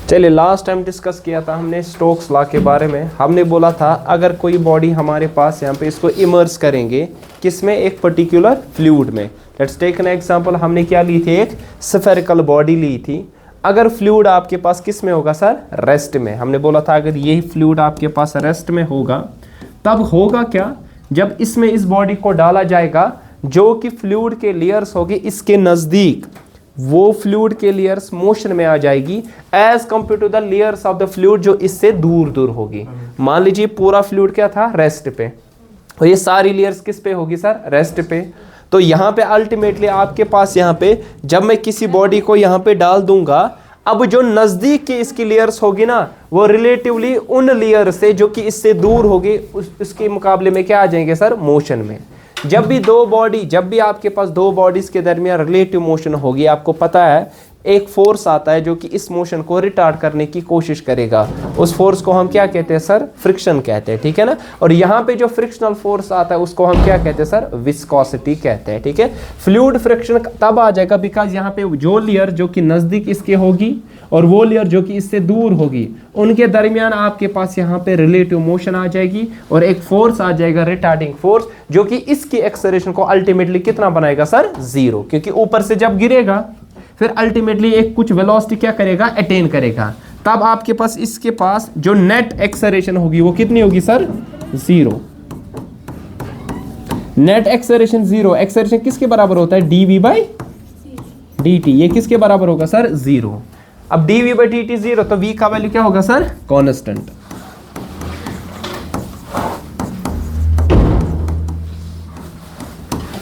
चलिए, last time discuss किया था हमने स्टोक्स लॉ के बारे में। हमने बोला था अगर कोई बॉडी हमारे पास यहाँ पे इसको इमर्स करेंगे किसमें, एक पर्टिकुलर फ्लूइड में। लेट्स टेक एन एग्जांपल, हमने क्या ली थी, एक स्फेरिकल बॉडी ली थी। अगर फ्लूइड आपके पास किस में होगा सर, रेस्ट में। हमने बोला था अगर यही फ्लूइड आपके पास रेस्ट में होगा तब होगा क्या, जब इसमें इस बॉडी को डाला जाएगा जो कि फ्लूइड के लेयर्स होगी इसके नज़दीक, वो फ्लूइड के लेयर्स मोशन में आ जाएगी as compare to the layers of the fluid जो इससे दूर दूर होगी। मान लीजिए पूरा फ्लूइड क्या था, रेस्ट पे, और ये सारी लेयर्स किस पे होगी सर, रेस्ट पे। तो यहाँ पे अल्टीमेटली आपके पास यहाँ पे जब मैं किसी बॉडी को यहाँ पे डाल दूंगा, अब जो नज़दीक की इसकी लेयर्स होगी ना वो रिलेटिवली उन लेयर से जो कि इससे दूर होगी उसके मुकाबले में क्या आ जाएंगे सर, मोशन में। जब भी आपके पास दो बॉडीज के दरमियान रिलेटिव मोशन होगी, आपको पता है एक फोर्स आता है जो कि इस मोशन को रिटार्ड करने की कोशिश करेगा। उस फोर्स को हम क्या कहते हैं सर, फ्रिक्शन कहते हैं, ठीक है ना। और यहाँ पे जो फ्रिक्शनल फोर्स आता है उसको हम क्या कहते हैं सर, विस्कोसिटी कहते हैं, ठीक है। फ्लूइड फ्रिक्शन तब आ जाएगा बिकॉज यहाँ पे जो लेयर जो कि नज़दीक इसके होगी और वो लेयर जो कि इससे दूर होगी, उनके दरमियान आपके पास यहाँ पे रिलेटिव मोशन आ जाएगी और एक फोर्स आ जाएगा, रिटार्डिंग फोर्स, जो कि इसकी एक्सेलरेशन को अल्टीमेटली कितना बनाएगा सर, 0। क्योंकि ऊपर से जब गिरेगा फिर अल्टीमेटली एक कुछ वेलोसिटी क्या करेगा, अटेन करेगा। तब आपके पास इसके पास जो नेट एक्सेलरेशन होगी वो कितनी होगी सर, 0। Net acceleration 0। एक्सेलरेशन किसके बराबर होता है, dv/dt। ये किसके बराबर होगा सर, 0। अब dv/dt 0 तो v का वैल्यू क्या होगा सर, कांस्टेंट।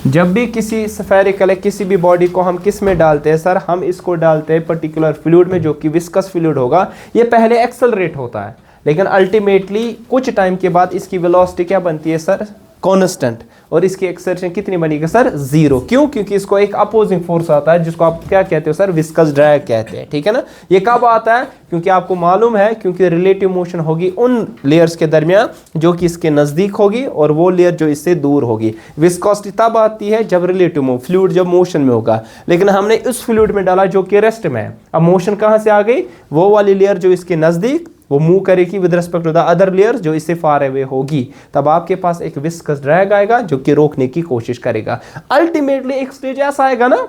जब भी किसी स्फेरिकल किसी भी बॉडी को हम किस में डालते हैं सर, हम इसको डालते हैं पर्टिकुलर फ्लूइड में जो कि विस्कस फ्लूइड होगा। ये पहले एक्सेलरेट होता है लेकिन अल्टीमेटली कुछ टाइम के बाद इसकी वेलोसिटी क्या बनती है सर, कांस्टेंट, और इसकी एक्सेलरेशन कितनी बनेगी सर, 0। क्यों, क्योंकि इसको एक अपोजिंग फोर्स आता है जिसको आप क्या कहते हो सर, विस्कस ड्रैग कहते हैं, ठीक है ना। ये कब आता है, क्योंकि आपको मालूम है क्योंकि रिलेटिव मोशन होगी उन लेयर्स के दरमियान जो कि इसके नज़दीक होगी और वो लेयर जो इससे दूर होगी। विस्कोसिटी तब आती है जब रिलेटिव फ्लूइड जब मोशन में होगा, लेकिन हमने उस फ्लूइड में डाला जो कि रेस्ट में है। अब मोशन कहाँ से आ गई, वो वाली लेयर जो इसके नज़दीक वो मूव करेगी with respect to the other layer जो इससे फार अवे होगी। तब आपके पास एक विस्कस ड्रैग आएगा जो कि रोकने की कोशिश करेगा। अल्टीमेटली एक स्टेज ऐसा आएगा ना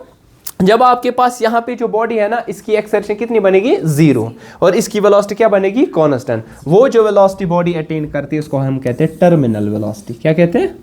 जब आपके पास यहाँ पे जो बॉडी है ना इसकी एक्सेलरेशन कितनी बनेगी, 0, और इसकी वेलोसिटी क्या बनेगी, कांस्टेंट। वो जो वेलोसिटी बॉडी अटेन करती है उसको हम कहते हैं टर्मिनल वेलोसिटी। क्या कहते हैं,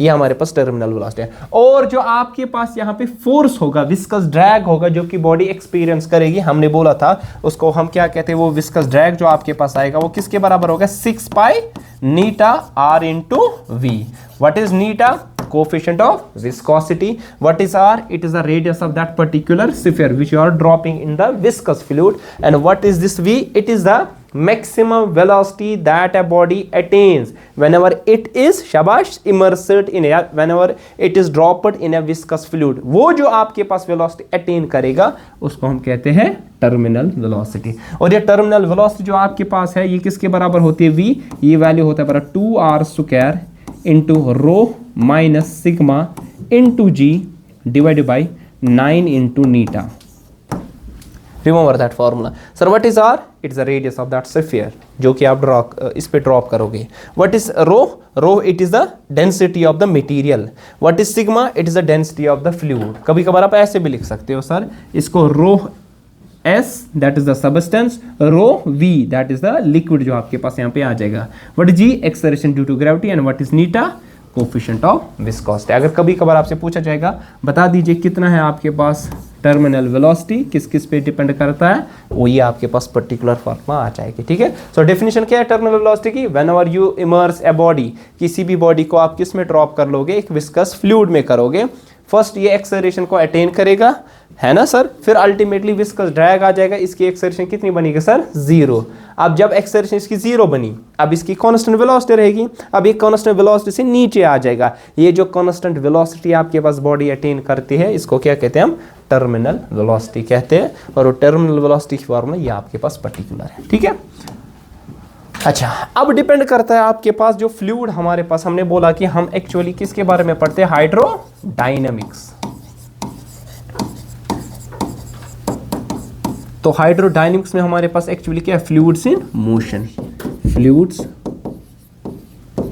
ये हमारे पास टर्मिनल वेलोसिटी है। और जो आपके पास यहाँ पे फोर्स होगा, विस्कस ड्रैग होगा जो कि बॉडी एक्सपीरियंस करेगी, हमने बोला था उसको हम क्या कहते हैं, वो विस्कस ड्रैग जो आपके पास आएगा वो किसके बराबर होगा, 6 पाई नीटा r into v। What is neta? Coefficient of viscosity. What is r? It is the radius of that particular sphere which you are dropping in the viscous fluid. And what is this v? It is the maximum velocity that a body attains whenever it is shabash immersed in a, whenever it is dropped in a viscous fluid। वो जो आपके पास velocity attain करेगा उसको हम कहते हैं terminal velocity. और ये टर्मिनल वेलोसिटी जो आपके पास है ये किसके बराबर होती है, v। ये वैल्यू होता है बराबर 2r² into rho minus sigma into g divided by 9 into Neeta. Remember that formula. Sir, what is r? It is the radius of that sphere जो कि आप इस पे ड्रॉप करोगे। What is rho? Rho it is the density of the material. What is sigma? It is the density of the fluid. कभी कभार आप ऐसे भी लिख सकते हो सर, इसको rho S that is the substance, rho V that is the liquid जो आपके पास यहाँ पे आ जाएगा। What is G? Acceleration due to gravity and what is neta? Coefficient of viscosity. अगर कभी कभार आपसे पूछा जाएगा बता दीजिए कितना है आपके पास टर्मिनल वेलोसिटी, किस किस पे डिपेंड करता है, वो ये आपके पास पर्टिकुलर फॉर्मूला आ जाएगी, ठीक है। सो डेफिनेशन क्या है टर्मिनल वेलोसिटी की, whenever you immerse a body, किसी भी बॉडी को आप किस में ड्रॉप कर लोगे, एक विस्कस फ्लूइड में करोगे। फर्स्ट ये एक्सेलरेशन को अटेन करेगा, है ना सर, फिर अल्टीमेटली विस्कस ड्रैग आ जाएगा, इसकी एक्सेलरेशन कितनी बनेगी सर, 0। अब जब एक्सेलरेशन इसकी 0 बनी, अब इसकी कांस्टेंट वेलोसिटी रहेगी, अब ये कांस्टेंट वेलोसिटी से नीचे आ जाएगा। ये जो कांस्टेंट वेलोसिटी आपके पास बॉडी अटेन करती है इसको क्या कहते हैं हम, टर्मिनल वेलोसिटी कहते हैं। और वो टर्मिनल वेलोसिटी की फॉर्मूला ये आपके पास पर्टिकुलर है, ठीक है। अच्छा, अब डिपेंड करता है आपके पास जो फ्लूइड हमारे पास, हमने बोला कि हम एक्चुअली किसके बारे में पढ़ते हैं, हाइड्रोडायनामिक्स। तो हाइड्रोडायनेमिक्स में हमारे पास एक्चुअली क्या है, fluids in motion, fluids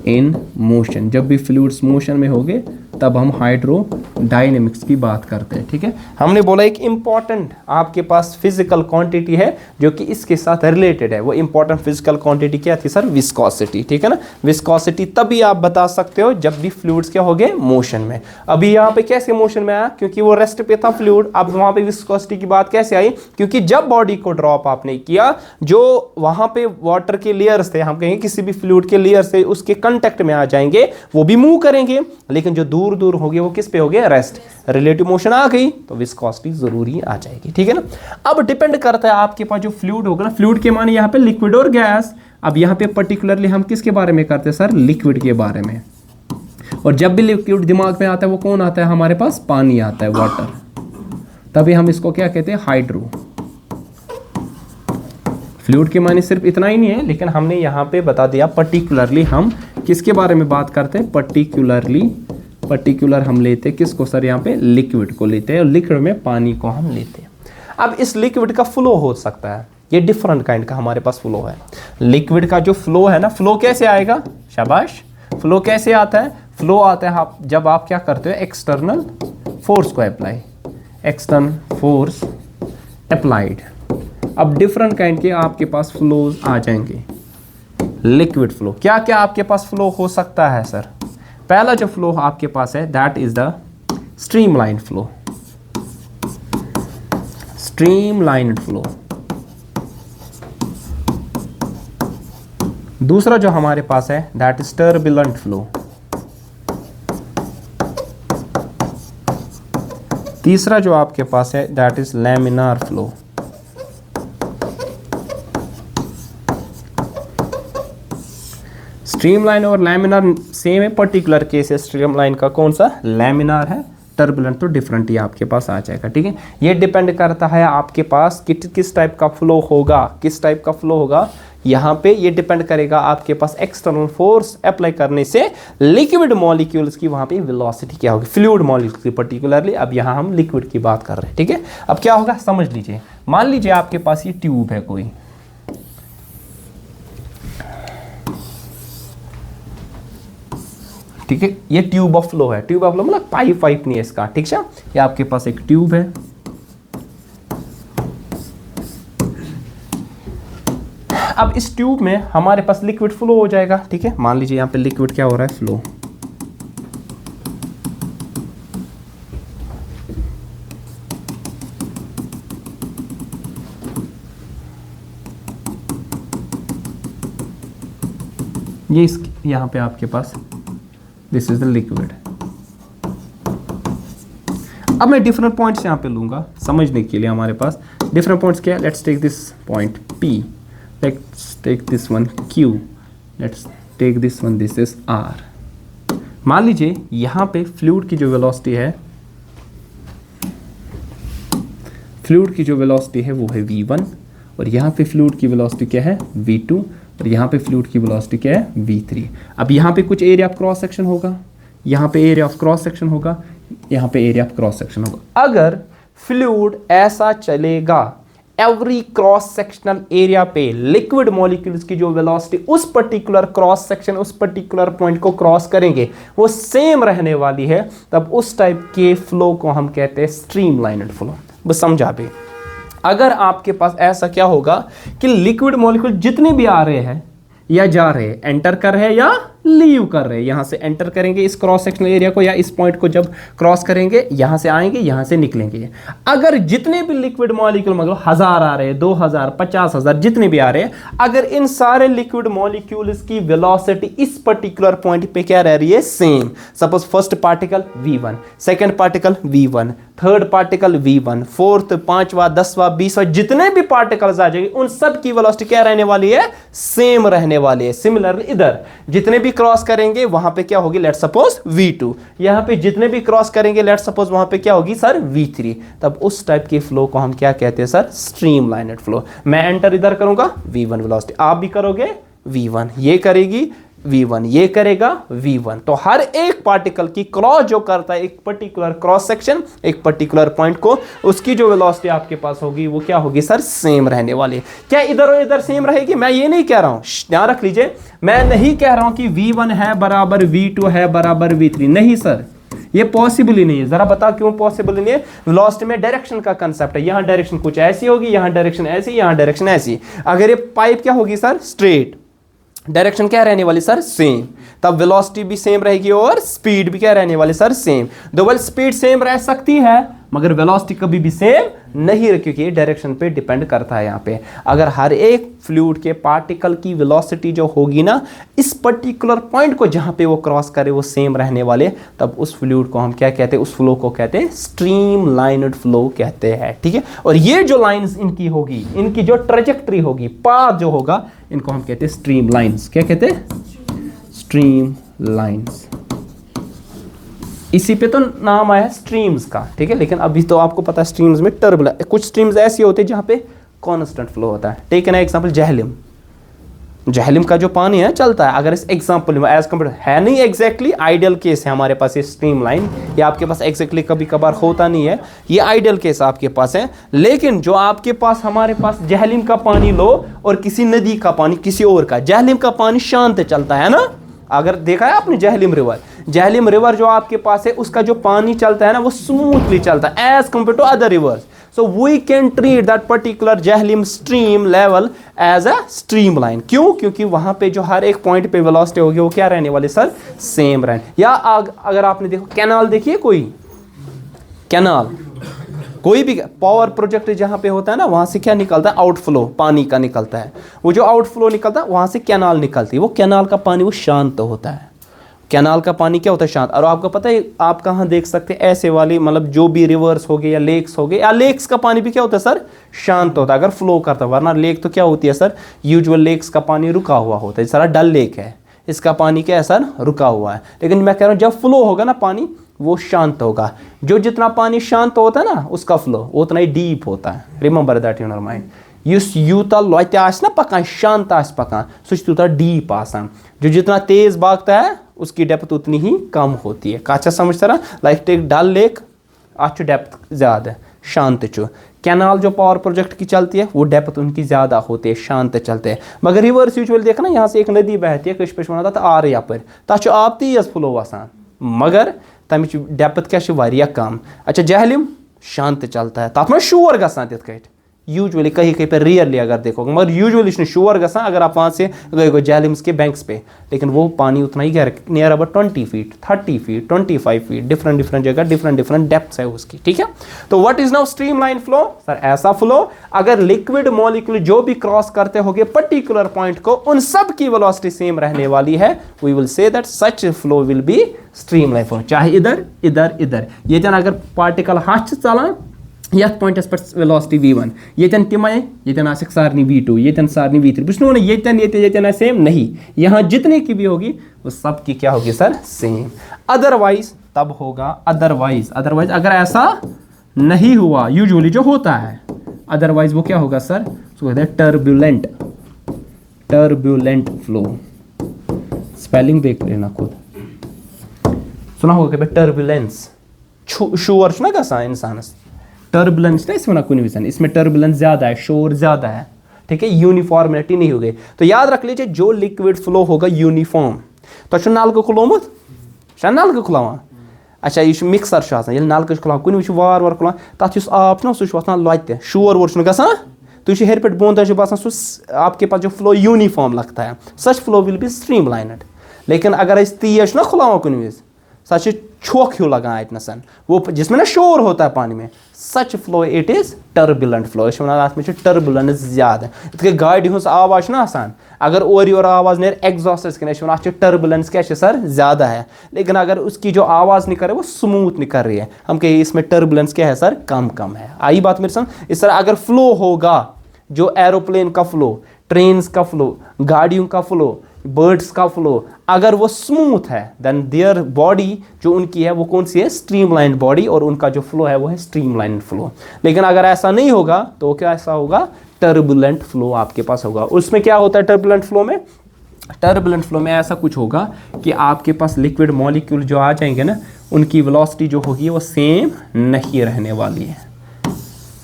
in motion. जब भी फ्लूइड्स मोशन में होंगे तब हम हाइड्रोडायनेमिक्स की बात करते हैं, ठीक है। हमने बोला एक इंपॉर्टेंट आपके पास फिजिकल क्वांटिटी है जो कि इसके साथ रिलेटेड है। वो इंपॉर्टेंट फिजिकल क्वांटिटी क्या थी सर, विस्कोसिटी, ठीक है ना। विस्कोसिटी तभी आप बता सकते हो जब भी फ्लूइड्स क्या हो गए, मोशन में। अभी यहाँ पे कैसे मोशन में आया, क्योंकि वो रेस्ट पे था फ्लूइड। अब वहां पे विस्कोसिटी की बात कैसे आई, क्योंकि जब बॉडी को ड्रॉप आपने किया, जो वहां पे वाटर के लेयर्स थे, हम कहेंगे किसी भी फ्लूइड के लेयर्स थे, उसके कांटेक्ट में आ जाएंगे, वो भी मूव करेंगे, लेकिन जो दूर दूर हो गए वो किस पे हो गए, रेस्ट। रिलेटिव मोशन आ गई तो विस्कोसिटी जरूरी आ जाएगी, ठीक है ना। अब डिपेंड करता है आपके पास जो फ्लूइड होगा ना, फ्लूइड के माने यहाँ पे लिक्विड और गैस। अब यहाँ पे पर्टिकुलरली हम किसके बारे में करते हैं सर, लिक्विड के बारे में। और जब भी लिक्विड दिमाग में आता है वो कौन आता है हमारे पास, पानी आता है, वाटर। तभी हम इसको क्या कहते हैं, हाइड्रो। फ्लूइड के माने सिर्फ इतना ही नहीं है, लेकिन हमने यहाँ पे बता दिया पर्टिकुलरली हम किसके बारे में बात करते हैं, पर्टिकुलर हम लेते हैं किसको सर, यहाँ पे लिक्विड को लेते हैं, और लिक्विड में पानी को हम लेते हैं। अब इस लिक्विड का फ्लो हो सकता है, ये डिफरेंट काइंड का हमारे पास फ्लो है। लिक्विड का जो फ्लो है ना, फ्लो कैसे आएगा, शाबाश, फ्लो कैसे आता है, फ्लो आता है जब आप क्या करते हो, एक्सटर्नल फोर्स को अप्लाई, एक्सटर्नल फोर्स अप्लाइड। अब डिफरेंट काइंड के आपके पास फ्लोज आ जाएंगे। लिक्विड फ्लो, क्या क्या आपके पास फ्लो हो सकता है सर, पहला जो फ्लो आपके पास है that is the streamline flow, streamlined flow. दूसरा जो हमारे पास है दैट इज टर्बुलेंट फ्लो। तीसरा जो आपके पास है that is laminar flow. Streamline और लैमिनार सेम है, पर्टिकुलर केस है स्ट्रीमलाइन का कौन सा, लैमिनार है, टर्बुलेंट तो डिफरेंट ही आपके पास आ जाएगा, ठीक है। ये डिपेंड करता है आपके पास किस टाइप का फ्लो होगा, किस टाइप का फ्लो होगा यहाँ पे, ये डिपेंड करेगा आपके पास एक्सटर्नल फोर्स अप्लाई करने से लिक्विड मॉलिक्यूल्स की वहाँ पे वेलोसिटी क्या होगी, फ्लूइड मॉलिक्यूल्स की पर्टिकुलरली। अब यहाँ हम लिक्विड की बात कर रहे हैं, ठीक है। अब क्या होगा समझ लीजिए, मान लीजिए आपके पास ये ट्यूब है कोई, ठीक है, ये ट्यूब ऑफ फ्लो है, ट्यूब ऑफ फ्लो मतलब पाइप नहीं है इसका, ठीक है। ये आपके पास एक ट्यूब है, अब इस ट्यूब में हमारे पास लिक्विड फ्लो हो जाएगा, ठीक है। मान लीजिए यहाँ पे लिक्विड क्या हो रहा है, फ्लो। ये यहाँ पे आपके पास दिस इज द लिक्विड। अब मैं डिफरेंट पॉइंट्स यहाँ पे लूंगा समझने के लिए, हमारे पास डिफरेंट पॉइंट्स क्या है, let's take this point P, let's take this one Q, let's take this one, this is R। मान लीजिए यहाँ पे फ्लूइड की जो वेलोसिटी है, फ्लूइड की जो वेलोसिटी है वो है v1, और यहाँ पे फ्लूइड की वेलोसिटी क्या है, v2, और यहाँ पे फ्लूइड की वेलोसिटी क्या है, v3। अब यहाँ पे कुछ एरिया ऑफ क्रॉस सेक्शन होगा, यहाँ पे एरिया ऑफ क्रॉस सेक्शन होगा, यहाँ पे एरिया ऑफ क्रॉस सेक्शन होगा। अगर फ्लूइड ऐसा चलेगा, एवरी क्रॉस सेक्शनल एरिया पे लिक्विड मॉलिक्यूल्स की जो वेलोसिटी उस पर्टिकुलर क्रॉस सेक्शन, उस पर्टिकुलर पॉइंट को क्रॉस करेंगे वो सेम रहने वाली है, तब उस टाइप के फ्लो को हम कहते हैं स्ट्रीमलाइन्ड फ्लो। बस समझा भी। अगर आपके पास ऐसा क्या होगा कि लिक्विड मॉलिक्यूल जितने भी आ रहे हैं या जा रहे हैं, एंटर कर रहे हैं या लीव कर रहे हैं, यहां से एंटर करेंगे इस क्रॉस सेक्शनल एरिया को या इस पॉइंट को जब क्रॉस करेंगे, यहां से आएंगे, यहां से निकलेंगे। अगर जितने भी लिक्विड मॉलिक्यूल मतलब 1000 आ रहे हैं, 2000, 50,000 जितने भी आ रहे हैं, अगर इन सारे लिक्विड मॉलिक्यूल्स की वेलोसिटी इस पर्टिकुलर पॉइंट पे क्या रह रही है, same. Suppose first particle v1, second particle v1, third particle v1, fourth, पांचवा, 10वां, 20वां, जितने भी पार्टिकल्स आ जाएंगे उन सब की वेलोसिटी क्या रहने वाली है, सेम रहने वाली है। सिमिलरली इधर जितने भी क्रॉस करेंगे वहां पे क्या होगी, लेट्स सपोज v2, यहां पे जितने भी क्रॉस करेंगे लेट्स सपोज वहां पे क्या होगी सर, v3। तब उस टाइप के फ्लो को हम क्या कहते हैं सर, स्ट्रीमलाइन्ड फ्लो। मैं एंटर इधर करूंगा v1 वेलोसिटी, आप भी करोगे v1, ये करेगी V1, ये करेगा V1। तो हर एक पार्टिकल की क्रॉस जो करता है एक पर्टिकुलर क्रॉस सेक्शन एक पर्टिकुलर पॉइंट को, उसकी जो वेलोसिटी आपके पास होगी वो क्या होगी सर, सेम रहने वाली है। क्या इधर और इधर सेम रहेगी? मैं ये नहीं कह रहा हूं, ध्यान रख लीजिए, मैं नहीं कह रहा हूं कि V1 है बराबर V2 है बराबर V3, नहीं सर, ये पॉसिबल ही नहीं है। जरा बताओ क्यों पॉसिबल नहीं है? वेलोसिटी में डायरेक्शन का कंसेप्ट है, यहां डायरेक्शन कुछ ऐसी होगी, यहां डायरेक्शन ऐसी, यहां डायरेक्शन ऐसी। अगर ये पाइप क्या होगी सर, स्ट्रेट, डायरेक्शन क्या रहने वाली सर, सेम, तब वेलोसिटी भी सेम रहेगी और स्पीड भी क्या रहने वाली sir, same. Double speed same रह सकती है मगर वेलोसिटी कभी भी सेम नहीं रहे, क्योंकि ये डायरेक्शन पे डिपेंड करता है। यहाँ पे अगर हर एक फ्लूइड के पार्टिकल की वेलोसिटी जो होगी ना, इस पर्टिकुलर पॉइंट को जहाँ पे वो क्रॉस करे वो सेम रहने वाले, तब उस फ्लूइड को हम क्या कहते हैं, उस फ्लो को कहते हैं स्ट्रीमलाइन्ड फ्लो कहते हैं, ठीक है। और ये जो लाइंस इनकी होगी, इनकी जो ट्रेजेक्टरी होगी, पाथ जो होगा, इनको हम कहते हैं स्ट्रीम लाइन्स। क्या कहते हैं? Stream lines. इसी पे तो नाम आया स्ट्रीम्स का, ठीक है। लेकिन अभी तो आपको पता है स्ट्रीम्स में टर्बुलेंट, कुछ स्ट्रीम्स ऐसी होती है जहाँ पे कांस्टेंट फ्लो होता है। Take an example Jhelum, Jhelum का जो पानी है चलता है। अगर इस एग्जांपल में एज कम्पेयर है नहीं एग्जैक्टली आइडियल केस है हमारे पास ये स्ट्रीम लाइन, ये आपके पास एग्जैक्टली कभी कभार होता नहीं है, ये आइडियल केस आपके पास है। लेकिन जो आपके पास हमारे पास जहलिम का पानी लो और किसी नदी का पानी किसी और का, जहलिम का पानी शांत चलता है ना। अगर देखा है आपने जहलिम रिवर, जहलिम रिवर जो आपके पास है उसका जो पानी चलता है ना वो स्मूथली चलता है as compare to other rivers. So we can treat that particular Jhelum stream level as a streamline। क्यों? क्योंकि वहां पे जो हर एक पॉइंट पे वेलोसिटी होगी वो क्या रहने वाली सर, सेम रहने। या अगर आपने देखो कैनाल, देखिए कोई कैनाल, कोई भी पावर प्रोजेक्ट जहां पे होता है ना, वहां से क्या निकलता है, आउटफ्लो पानी का निकलता है। वो जो आउटफ्लो निकलता है वहां से कैनाल निकलती है, वो कैनाल का पानी वो शांत होता है। कैनाल का पानी क्या होता है, शांत। और आपको पता है आप कहाँ देख सकते हैं ऐसे वाली, मतलब जो भी रिवर्स हो गए या लेक्स हो गए, या लेक्स का पानी भी क्या होता है सर, शांत होता है अगर फ्लो करता है। वरना लेक तो क्या होती है सर, यूजुअल लेक्स का पानी रुका हुआ होता है। सारा डल लेक है, इसका पानी क्या है सर, रुका हुआ है। लेकिन मैं कह रहा हूँ जब फ्लो होगा ना पानी वो शांत होगा। जो जितना पानी शांत होता है ना उसका फ्लो उतना ही डीप होता है। Remember that in your mind. युस यूता लोते आस ना पकान, शांत आस पकान, सो तूता डीप आसान। जो जितना तेज भागता है उसकी डेप्थ उतनी ही कम होती है। काचा समझ तरह लाइक टेक डल लेक, अच्छी डेप्थ ज़्यादा शांत चु। कैनाल जो पावर प्रोजेक्ट की चलती है वो डेप्थ उनकी ज़्यादा होती है, शांत चलते हैं। मगर रिवर्स यूजुअल देखना, यहाँ से एक नदी बहती है, कश वनान तथ आर यपर, तथ आप तेज फ्लो आसान, मगर तमिच डेप्थ क्या वारिया कम। अच्छा जहलिम शांत चलता है, तथ में शोर गसान तिथ कट यूजुअली कहीं कहीं पे रियरली अगर देखोगे, मगर यूजुअली शोर गसा अगर आप वहाँ से गए जहलिम्स के बैंक्स पे। लेकिन वो पानी उतना ही गहरा, near about 20 feet 30 feet 25 feet, different जगह डिफरेंट डेप्थ है उसकी, ठीक है। तो what is now streamline flow sir, ऐसा फ्लो अगर लिक्विड मॉलिक्यूल जो भी क्रॉस करते होंगे पर्टिकुलर पॉइंट को, उन सब की वेलोसिटी सेम रहने वाली है। We will say that such flow will be streamline flow. चाहे इधर इधर इधर ये जन अगर पार्टिकल हाथ चलान यथ पॉइंटस पे वेलोसिटी v1, येतन तिमाय येतन आसक सारनी v2, येतन सारनी v3। बुझनो ना येतन सेम नहीं, यहाँ जितने की भी होगी वो सब की क्या होगी सर, सेम। अदरवाइज तब होगा, अदरवाइज अगर ऐसा नहीं हुआ, यूजुअली जो होता है अदरवाइज वो क्या होगा सर, उसको कहते हैं टर्बुलेंट फ्लो। स्पेलिंग देख लेना खुद, सुना होगा टर्बुलेंस, शोर ना गसा इंसान, टर्बुलेंस ना इसमें कुछ विजन, इसमें टर्बुलेंस ज्यादा है, शोर ज्यादा है, ठीक है, यूनिफॉर्मिटी नहीं होगी। तो याद रख लीजिए जो लिक्विड फ्लो होगा यूनिफॉर्म, तो नलक खुलोमुत नलक खुलावान, अच्छा यह मिक्सर नलक खुलावान कुछ वार वार खुलावान, तथ आब सह वसान लत, शोर वोर गसान, तुम हेर पे बोन तक बसान सह आपके पास जो फ्लो यूनिफॉर्म लगता है, सच फ्लो विल बी स्ट्रीमलाइन्ड। लेकिन अगर तेज ना खुलावान कुछ विज, सच छोक हिू लगा इतनसन, वो जिसमें ना शोर होता है पानी में, such flow it is turbulent flow. अत में टर्बुलेंस ज्यादा, इत गाड़ी हूँ आवाज ना आसान, अगर और योर आवाज नेर एग्जॉस्ट कन टर्बुलेंस क्या सर ज्यादा है। लेकिन अगर उसकी जो आवाज निकल रही है वो स्मूथ निकल रही है, हम कहें इसमें टर्बुलेंस क्या है सर, कम है। आई बात मेरे संग। इस तरह अगर फ्लो होगा, जो एरोप्लेन का फ्लो, ट्रेन्स का फ्लो, गाड़ियों का फ्लो, बर्ड्स का फ्लो, अगर वो स्मूथ है देन देयर बॉडी जो उनकी है वो कौन सी है, स्ट्रीमलाइन बॉडी, और उनका जो फ्लो है वो है स्ट्रीमलाइन फ्लो। लेकिन अगर ऐसा नहीं होगा तो क्या ऐसा होगा, टर्बुलेंट फ्लो आपके पास होगा। उसमें क्या होता है टर्बुलेंट फ्लो में, टर्बुलेंट फ्लो में ऐसा कुछ होगा कि आपके पास लिक्विड मॉलिक्यूल जो आ जाएंगे ना, उनकी वेलोसिटी जो होगी वो सेम नहीं रहने वाली है।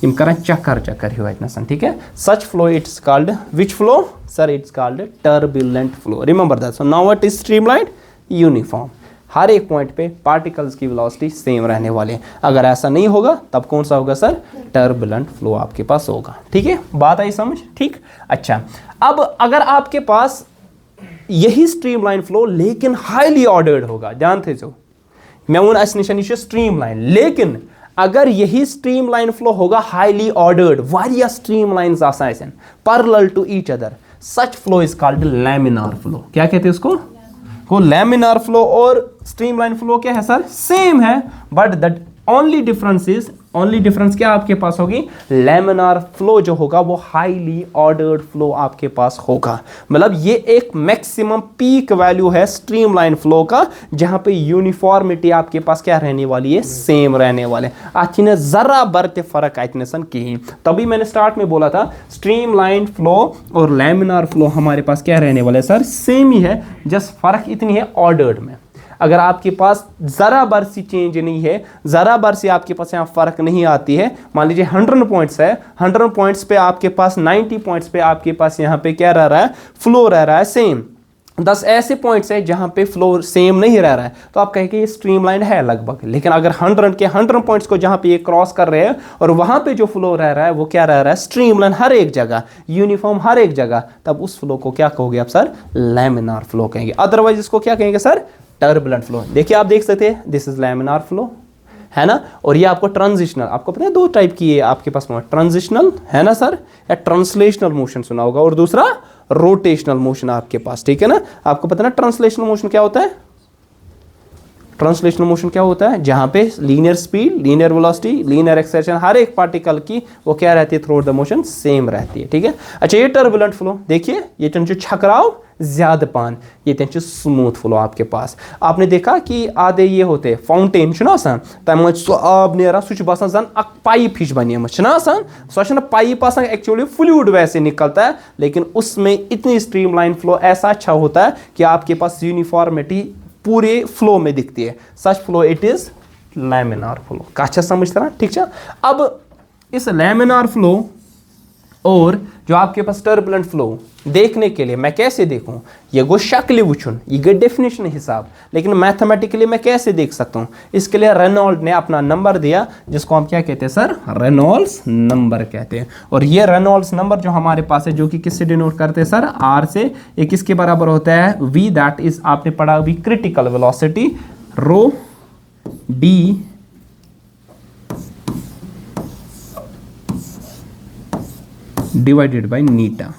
इम करें चक्कर चक्कर ही इतना सन, ठीक है। Such flow it's called which flow sir? It's called turbulent flow. Remember that. So now it is streamlined uniform. हर एक पॉइंट पे पार्टिकल्स की वेलोसिटी सेम रहने वाले हैं। अगर ऐसा नहीं होगा तब कौन सा होगा सर? टर्बुलेंट फ्लो आपके पास होगा, ठीक है। बात आई समझ? ठीक। अच्छा, अब अगर आपके पास यही स्ट्रीमलाइन फ्लो लेकिन हाईली ऑर्डर्ड होगा, जानते जो मैं उन निशानी स्ट्रीमलाइन, लेकिन अगर यही स्ट्रीमलाइन फ्लो होगा हाईली ऑर्डर्ड, वारिया स्ट्रीमलाइंस आसान parallel to each other, such flow is called laminar flow. क्या कहते हैं उसको? को लैमिनार फ्लो और स्ट्रीमलाइन फ्लो क्या है सर? सेम है, बट दैट ओनली डिफरेंस क्या आपके पास होगी? लैमिनार फ्लो जो होगा वो हाईली ऑर्डर्ड फ्लो आपके पास होगा। मतलब ये एक मैक्सिमम पीक वैल्यू है स्ट्रीमलाइन फ्लो का, जहां पे यूनिफॉर्मिटी आपके पास क्या रहने वाली है? सेम रहने वाले। आखिर जरा बरते फर्क आइतने सन की, तभी मैंने स्टार्ट में बोला था स्ट्रीमलाइन फ्लो और लैमिनार फ्लो हमारे पास क्या रहने वाले सर? सेम ही है, जस्ट फर्क इतनी है ऑर्डर्ड में। अगर आपके पास ज़रा बार सी चेंज नहीं है, ज़रा बार सी आपके पास यहाँ फ़र्क नहीं आती है, मान लीजिए 100 पॉइंट्स है, 100 पॉइंट्स पे आपके पास 90 पॉइंट्स पे आपके पास यहाँ पे क्या रह रहा है? फ्लो रह रहा है सेम। 10 ऐसे पॉइंट्स है जहाँ पे फ्लो सेम नहीं रह रहा है, तो आप कहेंगे ये स्ट्रीमलाइन है लगभग। लेकिन अगर 100 पॉइंट्स को जहाँ पे ये क्रॉस कर रहे हैं और वहाँ पे जो फ्लो रह रहा है वो क्या रह रहा है? स्ट्रीमलाइन हर एक जगह, यूनिफॉर्म हर एक जगह, तब उस फ्लो को क्या कहोगे आप सर? लैमिनार फ्लो कहेंगे। अदरवाइज इसको क्या कहेंगे सर? Turbulent flow. देखिए आप देख सकते हैं, दिस इज लैमिनार फ्लो, है ना। और ये आपको ट्रांजिशनल, आपको पता है 2 टाइप की है आपके पास, ट्रांजिशनल है ना सर, या ट्रांसलेशनल मोशन सुना होगा, और दूसरा रोटेशनल मोशन आपके पास, ठीक है ना। आपको पता है ना ट्रांसलेशनल मोशन क्या होता है? ट्रांसलेशनल मोशन क्या होता है? जहां पे linear speed, linear velocity, linear acceleration हर एक पार्टिकल की वो क्या रहती है? थ्रू द मोशन सेम रहती है, ठीक है। अच्छा, ये टर्बुलेंट फ्लो देखिए, ये छकराव ज्यादा पान, ये स्मूथ फ्लो आपके पास। आपने देखा कि आधे ये होते फाउंटेन आसान, तम सो आब नेरा सह बसान जन अक पाइप हिश बनियमत आसान, सह पाइप आसान, एक्चुअली फ्लूइड वैसे निकलता है, लेकिन उसमें इतनी स्ट्रीमलाइन फ्लो ऐसा अच्छा होता है कि आपके पास यूनिफॉर्मिटी पूरे फ्लो में दिखती है। Such flow it is laminar flow. अच्छा समझ रहा? ठीक है। अब इस लैमिनार फ्लो और जो आपके पास टर्बुलेंट फ्लो देखने के लिए मैं कैसे देखूं? ये गो शक्ल वुचुन, ये गो डेफिनेशन हिसाब, लेकिन मैथमेटिकली मैं कैसे देख सकता हूं? इसके लिए रेनॉल्ड ने अपना नंबर दिया, जिसको हम क्या कहते हैं सर? रेनॉल्ड्स नंबर कहते हैं। और ये रेनॉल्ड्स नंबर जो हमारे पास है, जो कि किससे डिनोट करते हैं सर? आर से। ये किसके बराबर होता है? वी, दैट इज आपने पढ़ा अभी critical velocity, rho D divided by eta.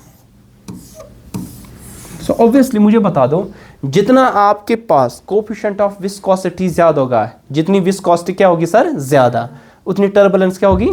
So obviously मुझे बता दो, जितना आपके पास कोफिशिएंट ऑफ विस्कोसिटी ज्यादा होगा, जितनी विस्कोसिटी क्या होगी सर? ज्यादा, उतनी टर्बुलेंस क्या होगी?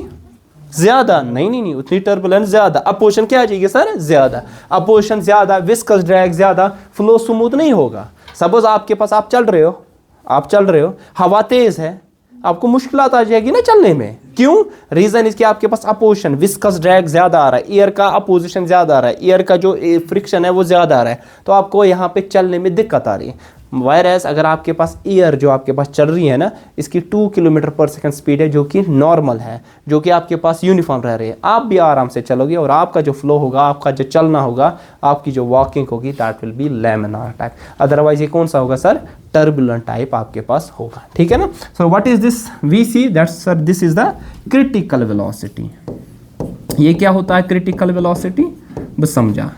ज्यादा। नहीं, उतनी टर्बुलेंस ज्यादा। अपोजिशन क्या आ जाएगी सर? ज्यादा। अपोजिशन ज्यादा, विस्कस ड्रैग ज्यादा, फ्लो स्मूथ नहीं होगा। सपोज आपके पास आप चल रहे हो, हवा तेज है, आपको मुश्किलात आ जाएगी ना चलने में। क्यों? रीजन इसके आपके पास अपोजिशन, विस्कस ड्रैग ज्यादा आ रहा है, एयर का अपोजिशन ज्यादा आ रहा है, एयर का जो फ्रिक्शन है वो ज्यादा आ रहा है, तो आपको यहाँ पे चलने में दिक्कत आ रही है। वायरस अगर आपके पास एयर जो आपके पास चल रही है ना, इसकी 2 किलोमीटर पर सेकंड स्पीड है, जो कि नॉर्मल है, जो कि आपके पास यूनिफॉर्म रह रही है, आप भी आराम से चलोगे और आपका जो फ्लो होगा, आपका जो चलना होगा, आपकी जो वॉकिंग होगी, that will B laminar type. Otherwise ये कौन सा होगा सर? टर्बुलेंट टाइप आपके पास होगा, ठीक है ना। So what is this? We see that sir this is the critical velocity. ये क्या होता है क्रिटिकल वेलोसिटी? बस समझा।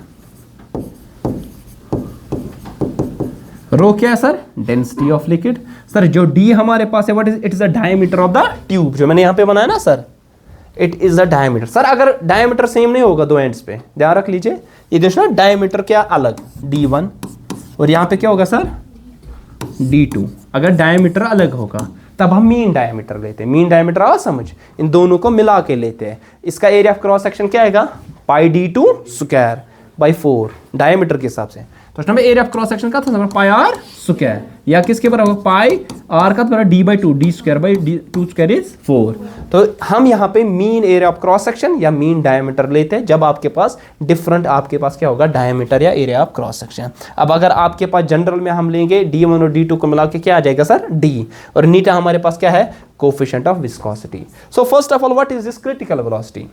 रो क्या है sir? Density of liquid. Sir जो डी हमारे पास है, what is? It is the diameter of the tube, जो मैंने यहां पे बनाया ना sir, it is the diameter. Sir अगर डायमीटर सेम नहीं होगा दो एंड्स पे, ध्यान रख लीजिए, ये देखो ना डायमीटर क्या अलग, D1, और यहां पे क्या होगा सर? D2। अगर डायमीटर अलग होगा तब हम मीन डायमीटर लेते हैं। मीन डायमीटर आ समझ, इन दोनों को मिला के लेते हैं। इसका एरिया ऑफ क्रॉस सेक्शन क्या आएगा? πd2 स्क्वायर बाई 4 डायमीटर के हिसाब से। तो उसमें एरिया ऑफ क्रॉस सेक्शन का था पाई आर स्क्वायर, या किसके बराबर पाई आर का बराबर D by two, D square by D two square is 4। तो हम यहाँ पे mean area of cross section या मीन डायमीटर लेते हैं जब आपके पास डिफरेंट, आपके पास क्या होगा, डायमीटर या एरिया ऑफ क्रॉस सेक्शन। अब अगर आपके पास जनरल में हम लेंगे D1 और D2 को मिला के क्या आ जाएगा सर, D, और नीटा हमारे पास क्या है, coefficient of viscosity. So first of all what is this critical velocity?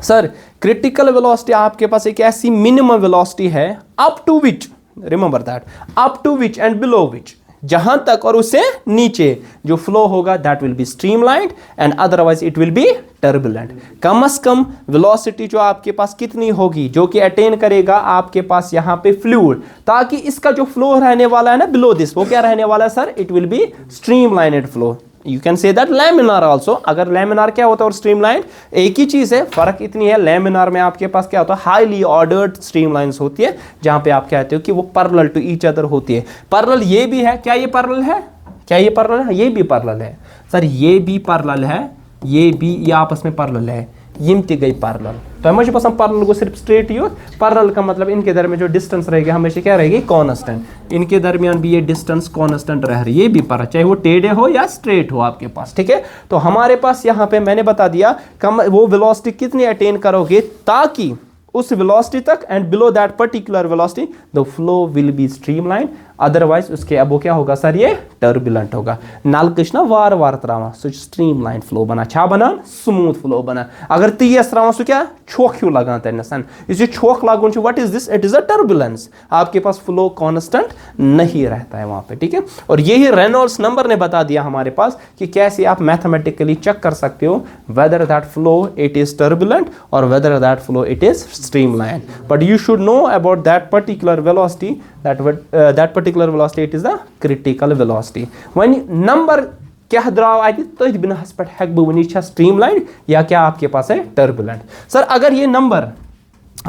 Sir critical velocity आपके पास एक ऐसी मिनिमम वेलोसिटी है up to which, remember that, up to which and below which, जहां तक और उससे नीचे जो फ्लो होगा that will be streamlined and otherwise it will be turbulent. कम से कम वेलोसिटी जो आपके पास कितनी होगी, जो कि अटेन करेगा आपके पास यहां पे फ्लूइड, ताकि इसका जो फ्लो रहने वाला है ना बिलो दिस, वो क्या रहने वाला है sir, it will be streamlined flow. You can say that laminar also. अगर लैमिनार क्या होता है और स्ट्रीमलाइन एक ही चीज है, फर्क इतनी है, लैमिनार में आपके पास क्या होता है, हाईली ऑर्डर्ड स्ट्रीमलाइंस होती है, जहां पे आप कहते हो कि वो पैरेलल टू ईच अदर होती है। पैरेलल ये भी है, क्या ये पैरेलल है, क्या ये पैरेलल है, ये भी पैरेलल है सर, ये भी पैरेलल है, ये भी, ये आपस में पैरेलल है, यम ते गई पैरेलल। तो हमेशा पसंद पैरेलल को सिर्फ स्ट्रेट यूज, पैरेलल का मतलब इनके दरमियान जो डिस्टेंस रहेगी हमेशा क्या रहेगी, कांस्टेंट, इनके दरमियान भी ये डिस्टेंस कांस्टेंट रह रही है, ये भी पर चाहे वो टेढ़े हो या स्ट्रेट हो आपके पास, ठीक है। तो हमारे पास यहाँ पे मैंने बता दिया कम वो वेलोसिटी कितनी अटेन करोगे ताकि उस वेलोसिटी तक and below that particular velocity the flow will be streamline, otherwise उसके अब वो क्या होगा सर, ये टर्बुलेंट होगा। नल कृष्णा वार वार त्रावा सो स्ट्रीमलाइन फ्लो बना, छा बना, स्मूथ फ्लो बना। अगर तेज त्रावा सो क्या छोक क्यों लगा तनसन, इस छोक लागुन what is this, it is a turbulence, आपके पास फ्लो कांस्टेंट नहीं रहता है वहां पे, ठीक है। और यही रेनॉल्ड्स नंबर ने बता दिया हमारे पास कि कैसे आप मैथमेटिकली चेक कर सकते हो whether that flow it is turbulent और whether that flow it is streamline. But you should know about that particular velocity, that particular velocity it is the critical velocity. when number क्या द्राव आती तो बिनास पे हेक बनी streamline या क्या आपके पास है टर्बुलेंट। सर अगर ये नंबर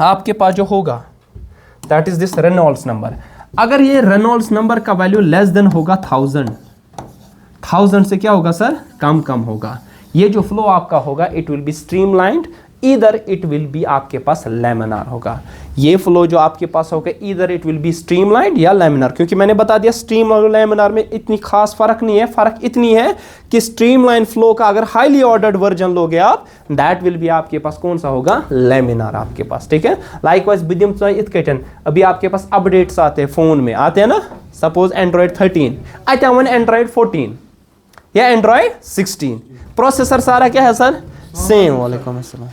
आपके पास जो होगा that is this Reynolds number, अगर ये रेनॉल्ड्स नंबर का वैल्यू लेस देन होगा 1000 से क्या होगा सर, कम होगा, ये जो फ्लो आपका होगा इट विल बी स्ट्रीमलाइंड, इधर इट विल बी आपके पास लैमिनार होगा। ये फ्लो जो आपके पास होगा इधर इट विल बी स्ट्रीमलाइंड या लैमिनार, क्योंकि मैंने बता दिया स्ट्रीम और लैमिनार में इतनी खास फर्क नहीं है, फर्क इतनी है कि स्ट्रीमलाइन फ्लो का अगर हाईली ऑर्डर्ड वर्जन लोगे आप दैट विल बी आपके पास कौन सा होगा, लैमिनार आपके पास, ठीक है। लाइकवाइज विदिम इतकन अभी आपके पास अपडेट्स आते हैं फोन में, आते हैं ना, सपोज एंड्रॉइड 13 आता है, एंड्रॉइड 14 या एंड्रॉइड 16, प्रोसेसर सारा क्या है सर, सेम। वालेकुम अस्सलाम।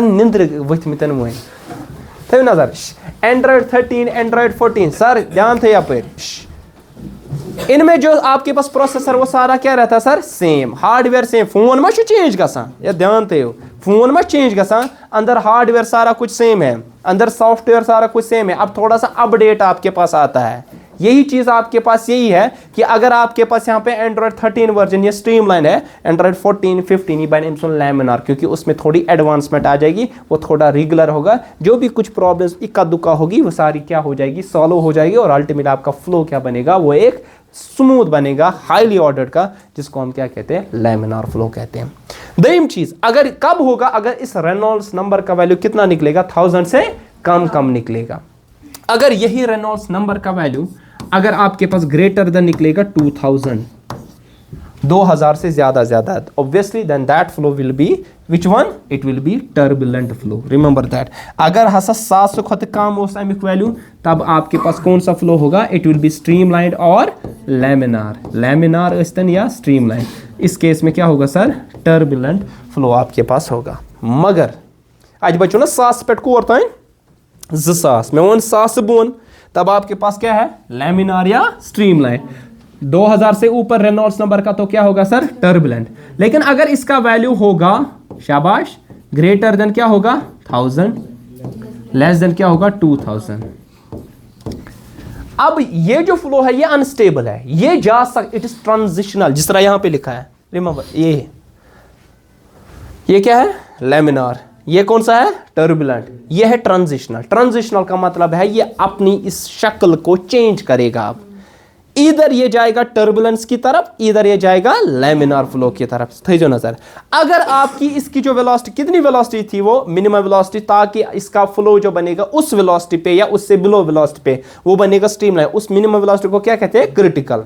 निंद्र वथमितन वो थो नजर, एंड्रॉइड 13 एंड्रॉइड 14 सर ध्यान थे यप, इनमें जो आपके पास प्रोसेसर वो सारा क्या रहता है sir, same, hardware same, phone में चेंज गसान, या ध्यान थे फोन में चेंज गसान, अंदर हार्डवेयर सारा कुछ सेम है, अंदर सॉफ्टवेयर सारा कुछ सेम है, अब थोड़ा सा अपडेट आपके पास आता है। यही चीज आपके पास यही है कि अगर आपके पास यहाँ पे एंड्रॉइड 13 वर्जन ये स्ट्रीमलाइन है, एंड्रॉइड 14 15 ये लैमिनार, क्योंकि उसमें थोड़ी एडवांसमेंट आ जाएगी, वो थोड़ा रेगुलर होगा, जो भी कुछ प्रॉब्लम्स इक्का दुक्का होगी वो सारी क्या हो जाएगी, सॉल्व हो जाएगी, और अल्टीमेट आपका फ्लो क्या बनेगा, वो एक स्मूथ बनेगा, हाईली ऑर्डर्ड का, जिसको हम क्या कहते हैं, लैमिनार फ्लो कहते हैं। सेम चीज अगर कब होगा, अगर इस रेनॉल्ड्स नंबर का वैल्यू कितना निकलेगा, 1000 से कम निकलेगा। अगर यही रेनॉल्ड्स नंबर का वैल्यू अगर आपके पास ग्रेटर देन निकलेगा 2000 से ज्यादा obviously then that flow will be which one, it will be turbulent flow, remember that. अगर हसा 700 से खुद कम हो अमिक वैल्यू तब आपके पास कौन सा फ्लो होगा, इट विल बी स्ट्रीमलाइन और लैमिनार अस्तन या स्ट्रीमलाइन, इस केस में क्या होगा सर, टर्बुलेंट फ्लो आपके पास होगा। मगर आज बचो ना 7 पे कोर ताइन 2000 में वन 7 बोन, तब आपके पास क्या है, लैमिनार या स्ट्रीमलाइन। 2000 से ऊपर रेनॉल्ड्स नंबर का तो क्या होगा सर, टर्बुलेंट। लेकिन अगर इसका वैल्यू होगा, शाबाश, ग्रेटर देन क्या होगा 1000, लेस देन क्या होगा 2000। अब ये जो फ्लो है ये अनस्टेबल है, ये जा सक, इट इज ट्रांजिशनल, जिस तरह यहां पे लिखा है, रिमेंबर ये क्या है, लैमिनार, ये कौन सा है, टर्बुलेंट, ये है ट्रांजिशनल। ट्रांजिशनल का मतलब है ये अपनी इस शक्ल को चेंज करेगा। अब इधर ये जाएगा टर्बुलेंस की तरफ, इधर ये जाएगा लैमिनार फ्लो की तरफ। थी जो नजर, अगर आपकी इसकी जो वेलोसिटी, कितनी वेलोसिटी थी, वो मिनिमम वेलोसिटी, ताकि इसका फ्लो जो बनेगा उस वेलोसिटी पे या उससे बिलो वेलोसिटी पे वो बनेगा स्ट्रीमलाइन। उस मिनिमम वेलोसिटी को क्या कहते हैं? क्रिटिकल।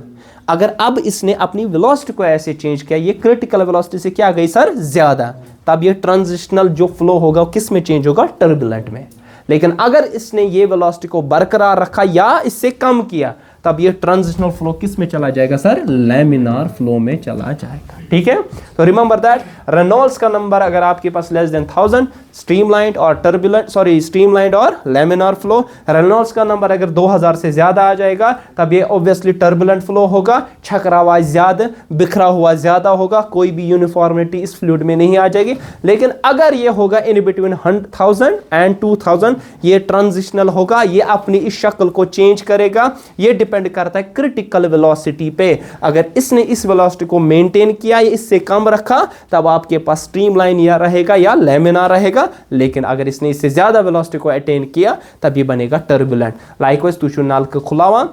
अगर अब इसने अपनी वेलोसिटी को ऐसे चेंज किया, ये क्रिटिकल वेलोसिटी से क्या गई सर? ज्यादा, तब ये ट्रांजिशनल जो फ्लो होगा किस में चेंज होगा? टर्बुलेंट में। लेकिन अगर इसने ये वेलोसिटी को बरकरार रखा या इससे कम किया, तब ये ट्रांजिशनल फ्लो किस में चला जाएगा सर? लैमिनार फ्लो में चला जाएगा। ठीक है, तो रिमेंबर दैट रेनॉल्ड्स का नंबर अगर आपके पास लेस देन 1000, स्ट्रीमलाइंड और टर्बुलेंट, सॉरी स्ट्रीमलाइंड और लैमिनार फ्लो। रेनॉल्ड्स का नंबर अगर 2000 से ज्यादा आ जाएगा, तब ये ऑब्वियसली टर्बुलेंट फ्लो होगा, छकरावा ज्यादा, बिखरा हुआ ज्यादा होगा, कोई भी यूनिफॉर्मिटी इस फ्लूइड में नहीं आ जाएगी। लेकिन अगर ये होगा इन बिटवीन 1000 एंड 2000, ये ट्रांजिशनल होगा, ये अपनी इस शक्ल को चेंज करेगा। ये डिपेंड करता है क्रिटिकल वेलोसिटी पे। अगर इसने इस वेलोसिटी को मेंटेन किया या इससे कम रखा, तब आपके पास स्ट्रीमलाइन या रहेगा या लैमिनार रहेगा। लेकिन अगर इसने इससे ज्यादा वेलोसिटी को अटेन किया, तब ये बनेगा टर्बुलेंट। लाइकवाइज तु छु नाल खुलावान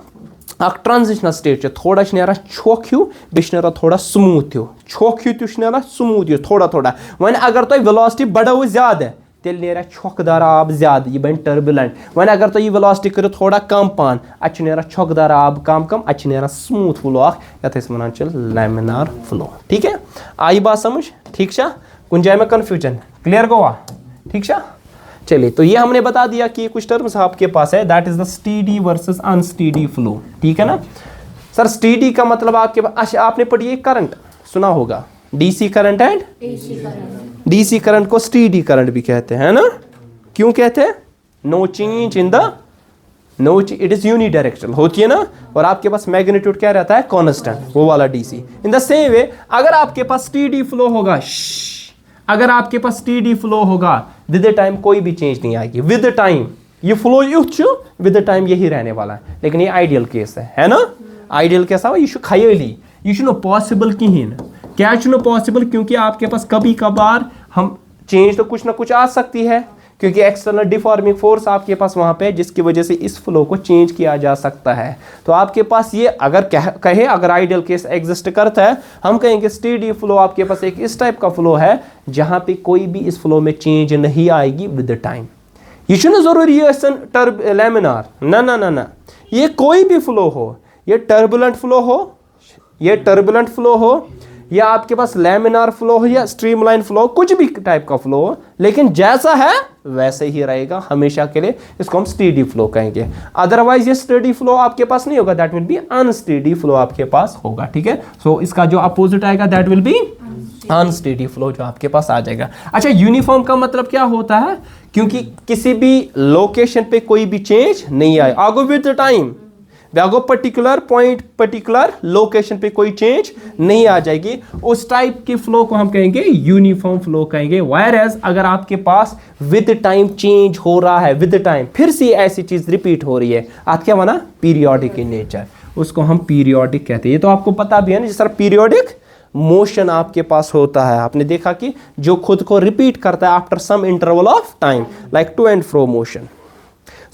अख ट्रांजिशनल स्टेट थोड़ा नेरा छोक हूँ, बेरा थोड़ा स्मूथ हूँ, छोक हूँ तुरा स्मूथ हूँ थोड़ा थोड़ा। वन अगर तुम वेलोसिटी बढ़ो ज्यादा, तेल नेरा छोकदार आब ज्यादा, यह बन टर्बुलेंट। वन अगर तुम यह वेलोसिटी करो थोड़ा कम पान, अच्छ नेरा छोकदार आब कम कम, अच्छ नेरा स्मूथ फ्लो यथ वन लैमिनार फ्लो। ठीक है, आई बात समझ? ठीक है, कुछ जाए में कंफ्यूजन क्लियर गोवा? ठीक है, चलिए, तो ये हमने बता दिया कि कुछ टर्म्स आपके पास है, that is the steady versus unsteady flow. ठीक है ना सर? स्टीडी का मतलब आपके पास, अच्छा आपने पढ़ी करंट सुना होगा, DC current and AC current. DC current को स्टीडी करंट भी कहते हैं ना? क्यों कहते हैं? No change in the it is unidirectional होती है ना, और आपके पास मैग्नीट्यूड क्या रहता है? कांस्टेंट, वो वाला डीसी। इन द सेम वे अगर आपके पास स्टीडी फ्लो होगा, अगर आपके पास स्टीडी फ्लो होगा, विद द टाइम कोई भी चेंज नहीं आएगी। विद द टाइम ये फ्लो युद्ध विद द टाइम यही रहने वाला है। लेकिन ये आइडियल केस है ना? आइडियल केस है, यह खयाली, यह पॉसिबल कहीं। क्या पॉसिबल? क्योंकि आपके पास कभी कभार हम चेंज तो कुछ ना कुछ आ सकती है, क्योंकि एक्सटर्नल डिफॉर्मिंग फोर्स आपके पास वहां पे, जिसकी वजह से इस फ्लो को चेंज किया जा सकता है। तो आपके पास ये अगर कहे अगर आइडियल केस एग्जिस्ट करता है, हम कहेंगे स्टीडी फ्लो आपके पास एक इस टाइप का फ्लो है जहां पे कोई भी इस फ्लो में चेंज नहीं आएगी विद द टाइम। ये जरूरी है लैमिनार, ना ना ना ना, ये कोई भी फ्लो हो, ये टर्बुलेंट फ्लो हो, ये टर्बुलेंट फ्लो हो, या आपके पास लैमिनार फ्लो हो या स्ट्रीमलाइन फ्लो, कुछ भी टाइप का फ्लो हो, लेकिन जैसा है वैसे ही रहेगा हमेशा के लिए, इसको हम स्टीडी फ्लो कहेंगे। अदरवाइज ये स्टेडी फ्लो आपके पास नहीं होगा, that will B unsteady flow आपके पास होगा। ठीक है, सो इसका जो अपोजिट आएगा that will B unsteady flow जो आपके पास आ जाएगा। अच्छा, यूनिफॉर्म का मतलब क्या होता है? क्योंकि किसी भी लोकेशन पे कोई भी चेंज नहीं आए, आगो विद द टाइम, आगो पर्टिकुलर पॉइंट पर्टिकुलर लोकेशन पे कोई चेंज नहीं आ जाएगी, उस टाइप के फ्लो को हम कहेंगे यूनिफॉर्म फ्लो कहेंगे। वायरएज अगर आपके पास विद टाइम चेंज हो रहा है, विद टाइम फिर से ऐसी चीज रिपीट हो रही है, आप क्या माना? पीरियोडिक इन नेचर, उसको हम पीरियोडिक कहते हैं। ये तो आपको पता भी है ना, जिस तरह पीरियोडिक मोशन आपके पास होता है, आपने देखा कि जो खुद को रिपीट करता है after some interval of time, like to and fro motion.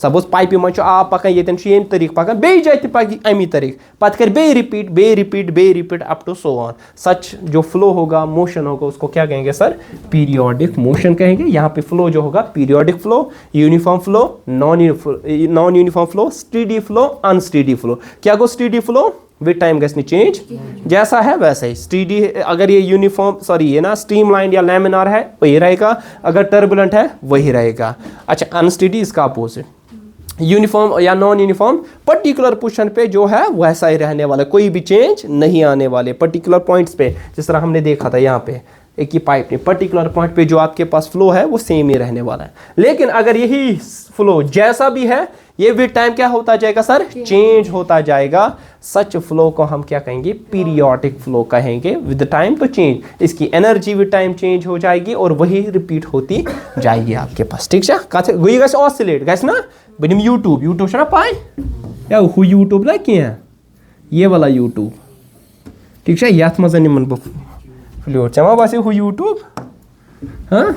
Suppose पाइपि मज आब पकान, ये तरीक पकान, बे जाए पकि अमी तरीक, पत कर बे repeat up to so on. Such जो फ्लो होगा, मोशन होगा, उसको क्या कहेंगे सर? पीरियोडिक मोशन कहेंगे। यहाँ पे फ्लो जो होगा periodic flow, uniform flow, non uniform flow, steady flow, unsteady flow. क्या गो स्टीडी फ्लो विद टाइम गस चेंज, जैसा है वैसा ही। स्टीडी अगर ये यूनिफॉर्म सॉरी ये ना स्ट्रीमलाइन या लैमिनार है वही रहेगा, अगर टर्बुलेंट है वही रहेगा। अच्छा, अनस्टीडी इसका अपोजिट, यूनिफॉर्म या नॉन यूनिफॉर्म पर्टिकुलर पोजीशन पे जो है वैसा ही रहने वाला, कोई भी चेंज नहीं आने वाले पर्टिकुलर पॉइंट्स पे। जिस तरह हमने देखा था यहाँ पे एक ही पाइप में, पर्टिकुलर पॉइंट पे जो आपके पास फ्लो है वो सेम ही रहने वाला है। लेकिन अगर यही फ्लो जैसा भी है, ये विद टाइम क्या होता जाएगा सर? चेंज होता जाएगा। सच फ्लो को हम क्या कहेंगे? पीरियोडिक फ्लो कहेंगे। विद टाइम तो चेंज, इसकी एनर्जी विद टाइम चेंज हो जाएगी और वही रिपीट होती जाएगी आपके पास। ठीक है, गई गस ऑसिलेट गस ना बनिम यूट्यूब ना पाए या हु यूट्यूब ना क्या ये वाला यूट्यूब, ठीक है, याथ मजा निमन बफ फ्लूइड चमा बासे हु यूट्यूब, हाँ,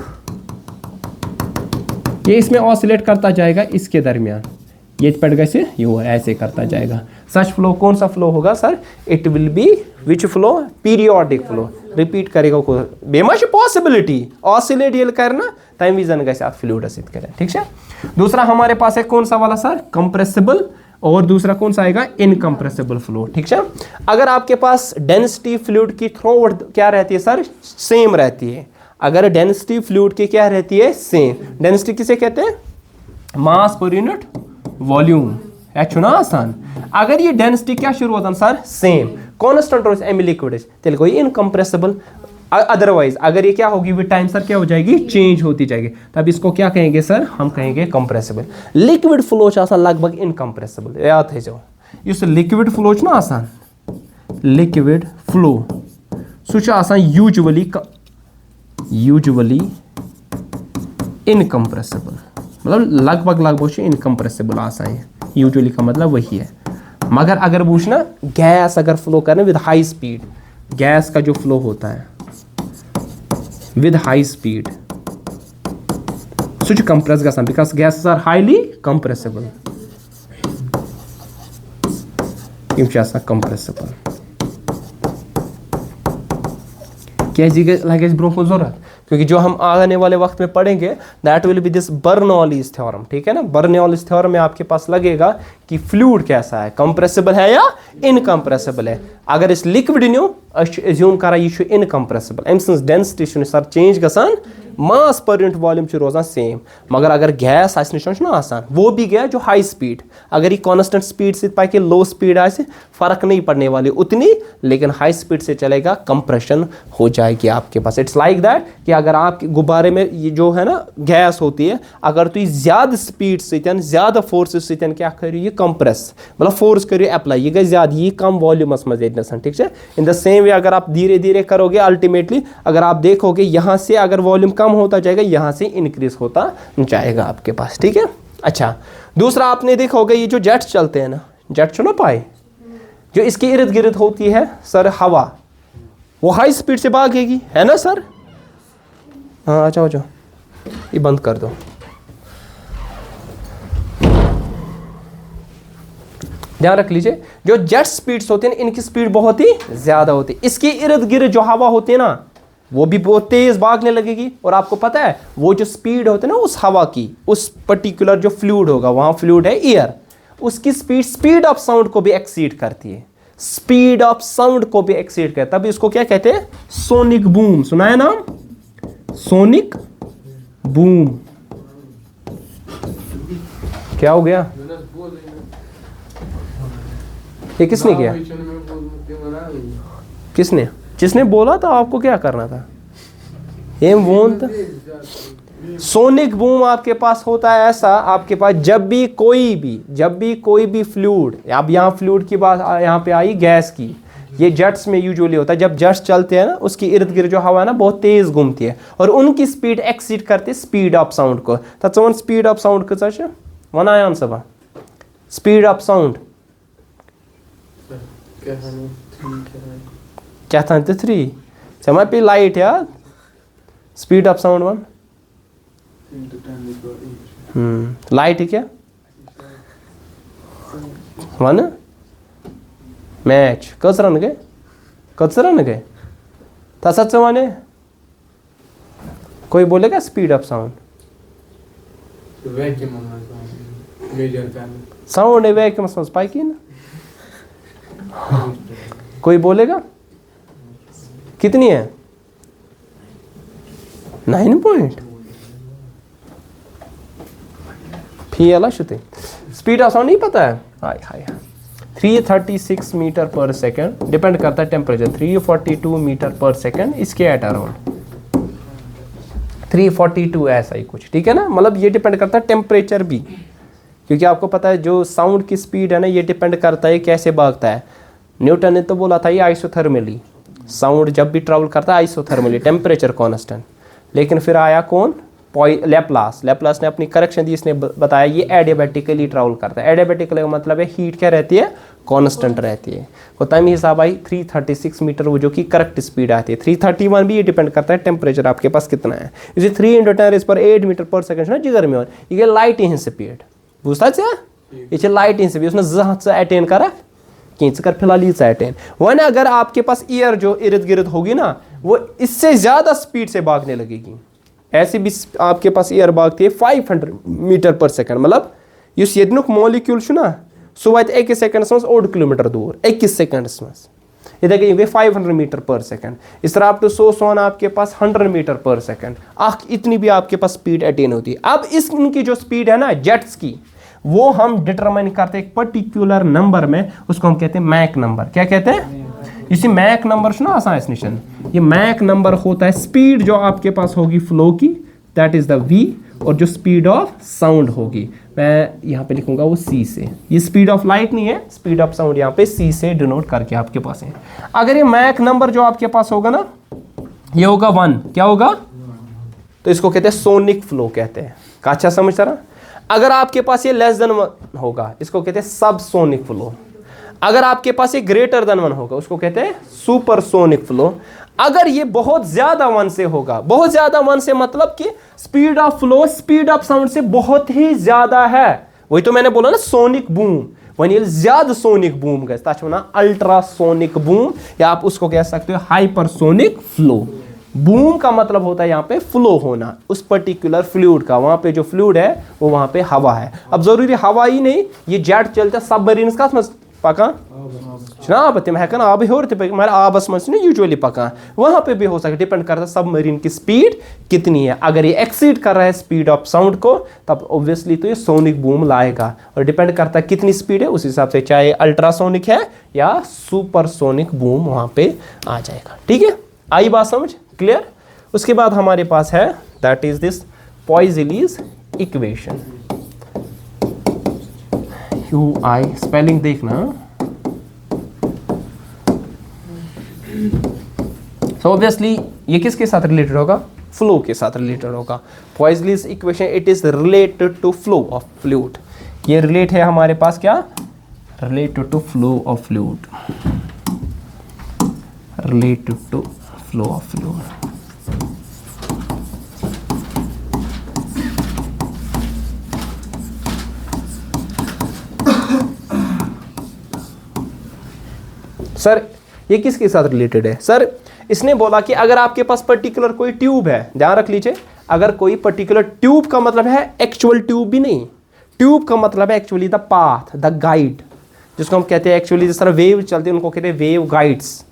ये इसमें ऑसिलेट करता जाएगा इसके दरमियान, ये पे गए यो ऐसे करता जाएगा। सच फ्लो कौन सा फ्लो होगा sir? It will be which flow? Periodic flow. Repeat करेगा को बेमा पॉसिबिलिटी ऑसिलेट ये करना तम विजन गए फ्लूइड करें। ठीक है। दूसरा हमारे पास है कौन सा वाला सर? कंप्रेसिबल। और दूसरा कौन सा आएगा? Incompressible flow. ठीक है। अगर आपके पास डेंसिटी फ्लूइड की थ्रूआउट क्या रहती है सर? सेम रहती है। अगर डेंसिटी फ्लूइड की क्या रहती है? सेम। डेंसिटी किसे कहते हैं? मास पर यूनिट वॉल्यूम। ना आसान। अगर ये डेंसिटी क्या शुरू होता है सर? सेम कांस्टेंट रोज एम लिक्विड तेल कोई इनकम्प्रेसिबल। अदरवाइज अगर ये क्या होगी विद टाइम सर क्या हो जाएगी? चेंज होती जाएगी। तब इसको क्या कहेंगे सर? हम कहेंगे कंप्रेसिबल। लिक्विड फ्लो लगभग इनकम्प्रेसिबल। याद है जो इस लिक्विड फ्लो ना आसान, लिक्विड फ्लो सह आसान यूजुअली इनकम्प्रेसिबल। मतलब लगभग इनकम्प्रेसिबल आसान है। यूजुअली का मतलब वही है। मगर अगर वुचना गैस अगर फ्लो करना विद हाई स्पीड, गैस का जो फ्लो होता है विद हाई स्पीड सह कंप्रेस गसान because gases are highly compressible. Compressible क्या लगे ब्रो जरूरत? क्योंकि जो हम आने वाले वक्त में पढ़ेंगे that will B this Bernoulli's theorem. ठीक है ना। बर्नौलीज थ्योरम में आपके पास लगेगा कि फ्लूइड कैसा है, कंप्रेसिबल है या इनकम्प्रेसिबल है। अगर इस लिक्विड न्यू एज्यूम करा यह इनकम्प्रेसिबल अम सज डेंसिटी सर चेंज गसान, मास पर यूनिट वॉल्यूम रोजान सेम। मगर अगर गैस ना आसान, वो भी गया जो हाई स्पीड, अगर ये कांस्टेंट स्पीड से पाके लो स्पीड आए फर्क नहीं पड़ने वाली उतनी, लेकिन हाई स्पीड से चलेगा कंप्रेशन हो जाएगी आपके पास। इट्स लाइक दैट कि अगर आपके गुब्बारे में ये जो है ना गैस होती है, अगर तो ज्यादा स्पीड से ज्यादा फोर्स से क्या करिए ये कंप्रेस, मतलब फोर्स करिए अप्लाई, ये गई ज्यादा, ये कम वॉल्यूमस मज। ठीक है। इन द सेम वे अगर आप धीरे धीरे करोगे अल्टीमेटली अगर आप देखोगे यहाँ से अगर वॉल्यूम कम होता जाएगा, यहाँ से इंक्रीज होता जाएगा आपके पास। ठीक है। अच्छा, दूसरा आपने देखा होगा ये जो जेट्स चलते हैं ना, जेट सुना पाए, जो इसके इर्द गिर्द होती है सर हवा, वो हाई स्पीड से भागेगी, है ना सर? हाँ अच्छा अच्छा, ये बंद कर दो। ध्यान रख लीजिए, जो जेट स्पीड्स होते हैं इनकी स्पीड बहुत ही ज्यादा होती है। इसके इर्द गिर्द जो हवा होती है ना, वो भी बहुत तेज भागने लगेगी। और आपको पता है वो जो स्पीड होती है ना उस हवा की, उस पर्टिकुलर जो फ्लूइड होगा, वहां फ्लूइड है एयर, उसकी स्पीड ऑफ साउंड को भी एक्सीड करती है। स्पीड ऑफ साउंड को भी एक्सीड करता है। तब इसको क्या कहते हैं? Sonic boom. सुना है नाम? Sonic boom. क्या हो गया? ये किसने किया? किसने? जिसने बोला था आपको क्या करना था? एम बोन था। सोनिक बूम आपके पास होता है ऐसा, आपके पास जब भी कोई भी फ्लूइड, अब यहाँ फ्लूइड की बात यहाँ पे आई गैस की, ये जेट्स में यूजुअली होता है। जब जेट्स चलते हैं ना, उसके इर्द गिर्द जो हवा है ना बहुत तेज घूमती है और उनकी स्पीड एक्सीड करती है स्पीड ऑफ साउंड को। तो स्पीड ऑफ साउंड कस वन आया सब स्पीड ऑफ साउंड क्या था? 3 समय पे लाइट यार, स्पीड ऑफ साउंड 1 लाइट है क्या 1 मैच कस रन गए तसच माने कोई बोलेगा स्पीड ऑफ साउंड साउंड है वैक्यूम समझ पाई कि ना कोई बोलेगा कितनी है 9 पॉइंट फीला शुते स्पीड ऑफ साउंड नहीं पता है। हाय हाय 336 मीटर पर सेकंड डिपेंड करता है टेम्परेचर 342 मीटर पर सेकंड इसके एट अराउंड 342 ऐसा ही कुछ। ठीक है ना, मतलब ये डिपेंड करता है टेम्परेचर भी, क्योंकि आपको पता है जो साउंड की स्पीड है ना ये डिपेंड करता है कैसे भागता है। न्यूटन ने तो बोला था ये आइसोथर्मली, साउंड जब भी ट्रैवल करता है आइसोथर्मली टेम्परेचर कांस्टेंट। लेकिन फिर आया कौन? लेप्लास ने अपनी करेक्शन दी, इसने बताया ये एडियाबैटिकली ट्रैवल करता है। एडियाबैटिकली का मतलब है हीट क्या रहती है? कांस्टेंट रहती है। तो तम हिसाब आई 336 मीटर वो जो कि करेक्ट स्पीड आती है। 331 भी ये डिपेंड करता है टेम्परेचर आपके पास कितना है। इसे 3 × 10⁸ मीटर पर सेकंड ना जिगर में ये लाइट ही स्पीड बुझता है ये लाइट इन से भी अटेन करा कहीं कर फिलहाल ये अटेन वन अगर आपके पास ईयर जो इर्द गिर्द होगी ना वो इससे ज्यादा स्पीड से भागने लगेगी। ऐसे भी आपके पास ईयर भागती है 500 मीटर पर सेकंड मतलब इस यदनुक मॉलिक्यूल ना सो वात 1 सेकंड्स मज 1 किलोमीटर दूर 1 सेकंड्स मज इधर गई 500 मीटर पर सेकंड। इस तरह आप तो सोन आपके पास 100 मीटर पर सेकंड इतनी भी आपके पास स्पीड अटेन होती है। अब इनकी जो स्पीड है ना जेट्स की वो हम डिटरमाइन करते हैं एक पर्टिकुलर नंबर में, उसको हम कहते हैं मैक नंबर। क्या कहते हैं? इसी मैक नंबर ना आसान इस निशान ये मैक नंबर होता है स्पीड जो आपके पास होगी फ्लो की दैट इज द v और जो स्पीड ऑफ साउंड होगी मैं यहाँ पे लिखूंगा वो c से। ये स्पीड ऑफ लाइट नहीं है, स्पीड ऑफ साउंड यहाँ पे c से डिनोट करके आपके पास है। अगर ये मैक नंबर जो आपके पास होगा ना ये होगा 1 क्या होगा तो इसको कहते हैं सोनिक फ्लो कहते हैं। अच्छा समझ रहा? अगर आपके पास ये लेस देन 1 होगा इसको कहते हैं सब सोनिक फ्लो। अगर आपके पास ये ग्रेटर देन 1 होगा उसको कहते हैं सुपर सोनिक फ्लो। अगर ये बहुत ज्यादा 1 से होगा, बहुत ज्यादा 1 से मतलब कि speed of flow speed of sound से बहुत ही ज्यादा है, वही तो मैंने बोला ना सोनिक बूम वन ये ज्यादा सोनिक बूम गए अल्ट्रासोनिक बूम या आप उसको कह सकते हो हाइपरसोनिक फ्लो। बूम का मतलब होता है यहाँ पे फ्लो होना उस पर्टिकुलर फ्लूइड का, वहां पे जो फ्लूइड है वो वहां पे हवा है। अब जरूरी हवा ही नहीं ये जेट चलता सबमरीन का पकान जनाब तम हेकन आब हर मगर आबस मज यूजुअली पकान वहां पे भी हो सकता है, डिपेंड करता है सबमरीन की स्पीड कितनी है। अगर ये एक्सीड कर रहा है स्पीड ऑफ साउंड को तब ऑब्वियसली तो ये सोनिक बूम लाएगा और डिपेंड करता है कितनी स्पीड है उस हिसाब से चाहे अल्ट्रासोनिक है या सुपरसोनिक बूम वहां पे आ जाएगा। ठीक है, आई बात समझ क्लियर? उसके बाद हमारे पास है that is this Poiseuille's equation. You I spelling देखना। सो ऑब्वियसली ये किसके साथ रिलेटेड होगा? फ्लो के साथ रिलेटेड होगा। Poiseuille's equation it is related to flow of fluid. ये रिलेट है हमारे पास क्या? Related to flow of fluid, related to flow of fluid. Sir ये किसके साथ रिलेटेड है? सर इसने बोला कि अगर आपके पास पर्टिकुलर कोई ट्यूब है, ध्यान रख लीजिए, अगर कोई पर्टिकुलर ट्यूब का मतलब है एक्चुअल ट्यूब भी नहीं, ट्यूब का मतलब है actually the path the guide जिसको हम कहते हैं एक्चुअली जिस तरह वेव चलते हैं उनको कहते हैं वेव गाइड्स।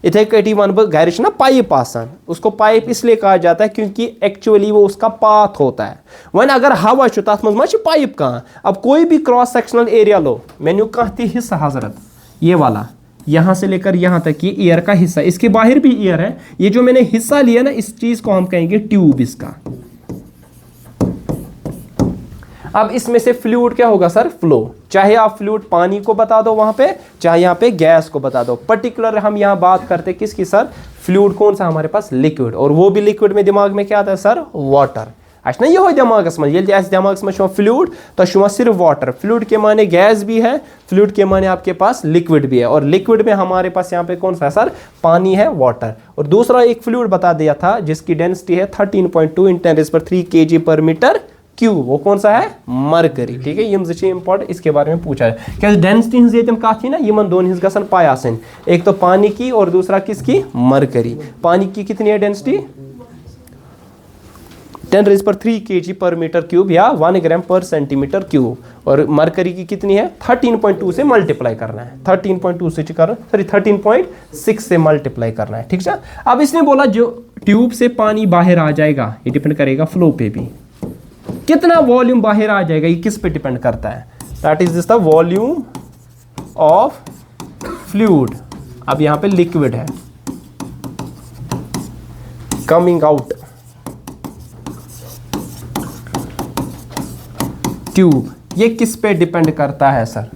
इथे कटी वन गाइड ना पाइप आसान, उसको पाइप इसलिए कहा जाता है क्योंकि एक्चुअली वो उसका पाथ होता है। वन अगर हवा तथ मज पाइप कहाँ, अब कोई भी cross sectional area low menu कह हिस्सा हजरत ये वाला यहां से लेकर यहां तक ये ईयर का हिस्सा, इसके बाहर भी ईयर है, ये जो मैंने हिस्सा लिया ना इस चीज को हम कहेंगे ट्यूब इसका। अब इसमें से फ्लूइड क्या होगा सर? फ्लो। चाहे आप फ्लूइड पानी को बता दो वहां पे, चाहे यहां पे गैस को बता दो। पर्टिकुलर हम यहां बात करते हैं किसकी सर? फ्लूइड कौन सा हमारे पास? लिक्विड। और वो भी लिक्विड में दिमाग में क्या आता है सर? वाटर। अच्छा ये हो दिमागस में ये दिमाग में फ्लूइड तो सिर्फ वाटर। फ्लूइड के माने गैस भी है, फ्लूइड के माने आपके पास लिक्विड भी है, और लिक्विड में हमारे पास यहाँ पे कौन सा है सर? पानी है, वाटर। और दूसरा एक फ्लूइड बता दिया था जिसकी डेंसिटी है 13.2 × 10³ kg per मीटर क्यूब, वो कौन सा है? मरकरी। ठीक है, यम इंपॉर्टेंट इसके बारे में पूछा है क्या डेंसिटी हज कथ ना यमन दोन हज गसन पाई आसन, एक तो पानी की और दूसरा किसकी? मरकरी। पानी की कितनी है density? 10³ kg per metre cube या 1 ग्राम पर सेंटीमीटर क्यूब। और मरकरी की कितनी है? 13.2 से मल्टीप्लाई करना है, 13.2 से करना, सॉरी 13.6 से मल्टीप्लाई करना है। ठीक है, अब इसने बोला जो ट्यूब से पानी बाहर आ जाएगा ये डिपेंड करेगा फ्लो पे भी, कितना वॉल्यूम बाहर आ जाएगा ये किस पे डिपेंड करता है? That is this the volume of fluid. अब यहां पे लिक्विड है कमिंग आउट ट्यूब, ये किस पे डिपेंड करता है सर?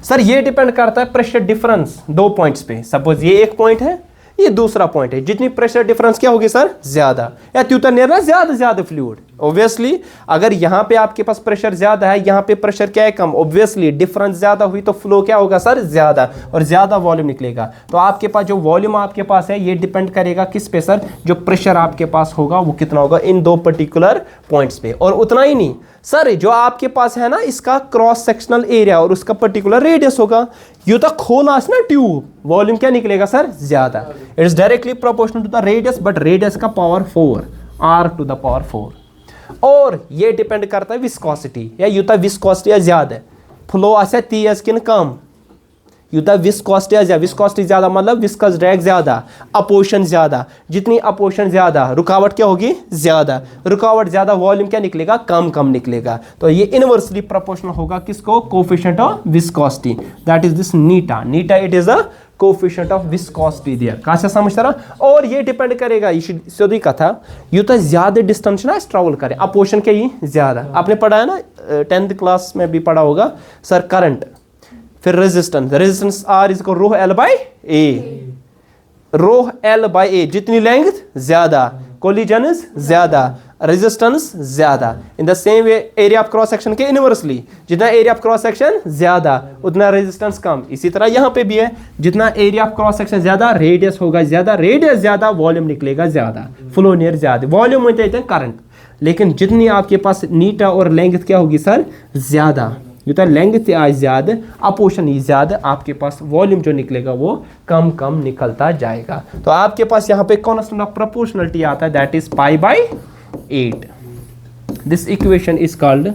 सर ये डिपेंड करता है प्रेशर डिफरेंस 2 पॉइंट्स पे। सपोज ये एक पॉइंट है, ये दूसरा पॉइंट है, जितनी प्रेशर डिफरेंस क्या होगी सर ज्यादा, या त्यूता नेरना ज्यादा फ्लूइड। ऑब्वियसली अगर यहाँ पे आपके पास प्रेशर ज्यादा है, यहाँ पे प्रेशर क्या है कम, ऑब्वियसली डिफरेंस ज्यादा हुई तो फ्लो क्या होगा सर ज्यादा, और ज्यादा वॉल्यूम निकलेगा। तो आपके पास जो वॉल्यूम आपके पास है ये डिपेंड करेगा किस पे सर, जो प्रेशर आपके पास होगा वो कितना होगा इन दो पर्टिकुलर पॉइंट्स पे। और उतना ही नहीं सर, जो आपके पास है ना इसका क्रॉस सेक्शनल एरिया और उसका पर्टिकुलर रेडियस होगा, यू तक खोला ना ट्यूब, वॉल्यूम क्या निकलेगा सर ज्यादा। It is directly proportional to the radius, but radius का power 4, r to the power 4। और ये डिपेंड करता है विस्कोसिटी, या यूता विस्कोसिटी ज्यादा फ्लो आसे तेज किन कम, यूता विस्कोसिटी ज्यादा मतलब विस्कस ड्रैग ज्यादा, अपोजिशन ज्यादा, जितनी अपोजिशन ज्यादा रुकावट क्या होगी ज्यादा, रुकावट ज्यादा वॉल्यूम क्या निकलेगा कम निकलेगा। तो ये इनवर्सली प्रोपोर्शनल होगा किसको, coefficient of viscosity, that is this Neeta it is the coefficient of viscosity दिया। कहां से समझ रहा, और ये डिपेंड करेगा, ये सीधी कथा, यूता ज्यादा डिस्टेंस ना ट्रैवल करे, अपोजिशन क्या ये ज्यादा। आपने पढ़ा है ना 10th क्लास में भी पढ़ा होगा सर, करंट फिर resistance R is rho L by a, rho L by a, जितनी लेंथ ज्यादा, कोलिजन ज्यादा, रेजिस्टेंस ज्यादा। In the same way area of cross section के इनवर्सली, जितना एरिया ऑफ क्रॉस सेक्शन ज्यादा उतना रेजिस्टेंस कम। इसी तरह यहाँ पे भी है, जितना एरिया ऑफ क्रॉस सेक्शन ज्यादा रेडियस होगा ज्यादा, रेडियस ज्यादा वॉल्यूम निकलेगा ज्यादा, फ्लो नियर ज्यादा, वॉल्यूम होते हैं करंट। लेकिन जितनी आपके पास नीटा और लेंथ क्या होगी सर ज्यादा, जितना लेंथ आज ज्यादा, अपोजिशन ही ज्यादा, आपके पास वॉल्यूम जो निकलेगा वो कम निकलता जाएगा। तो आपके पास यहाँ पे कांस्टेंट ऑफ प्रोपोर्शनलिटी आता है, that is π/8। This equation is called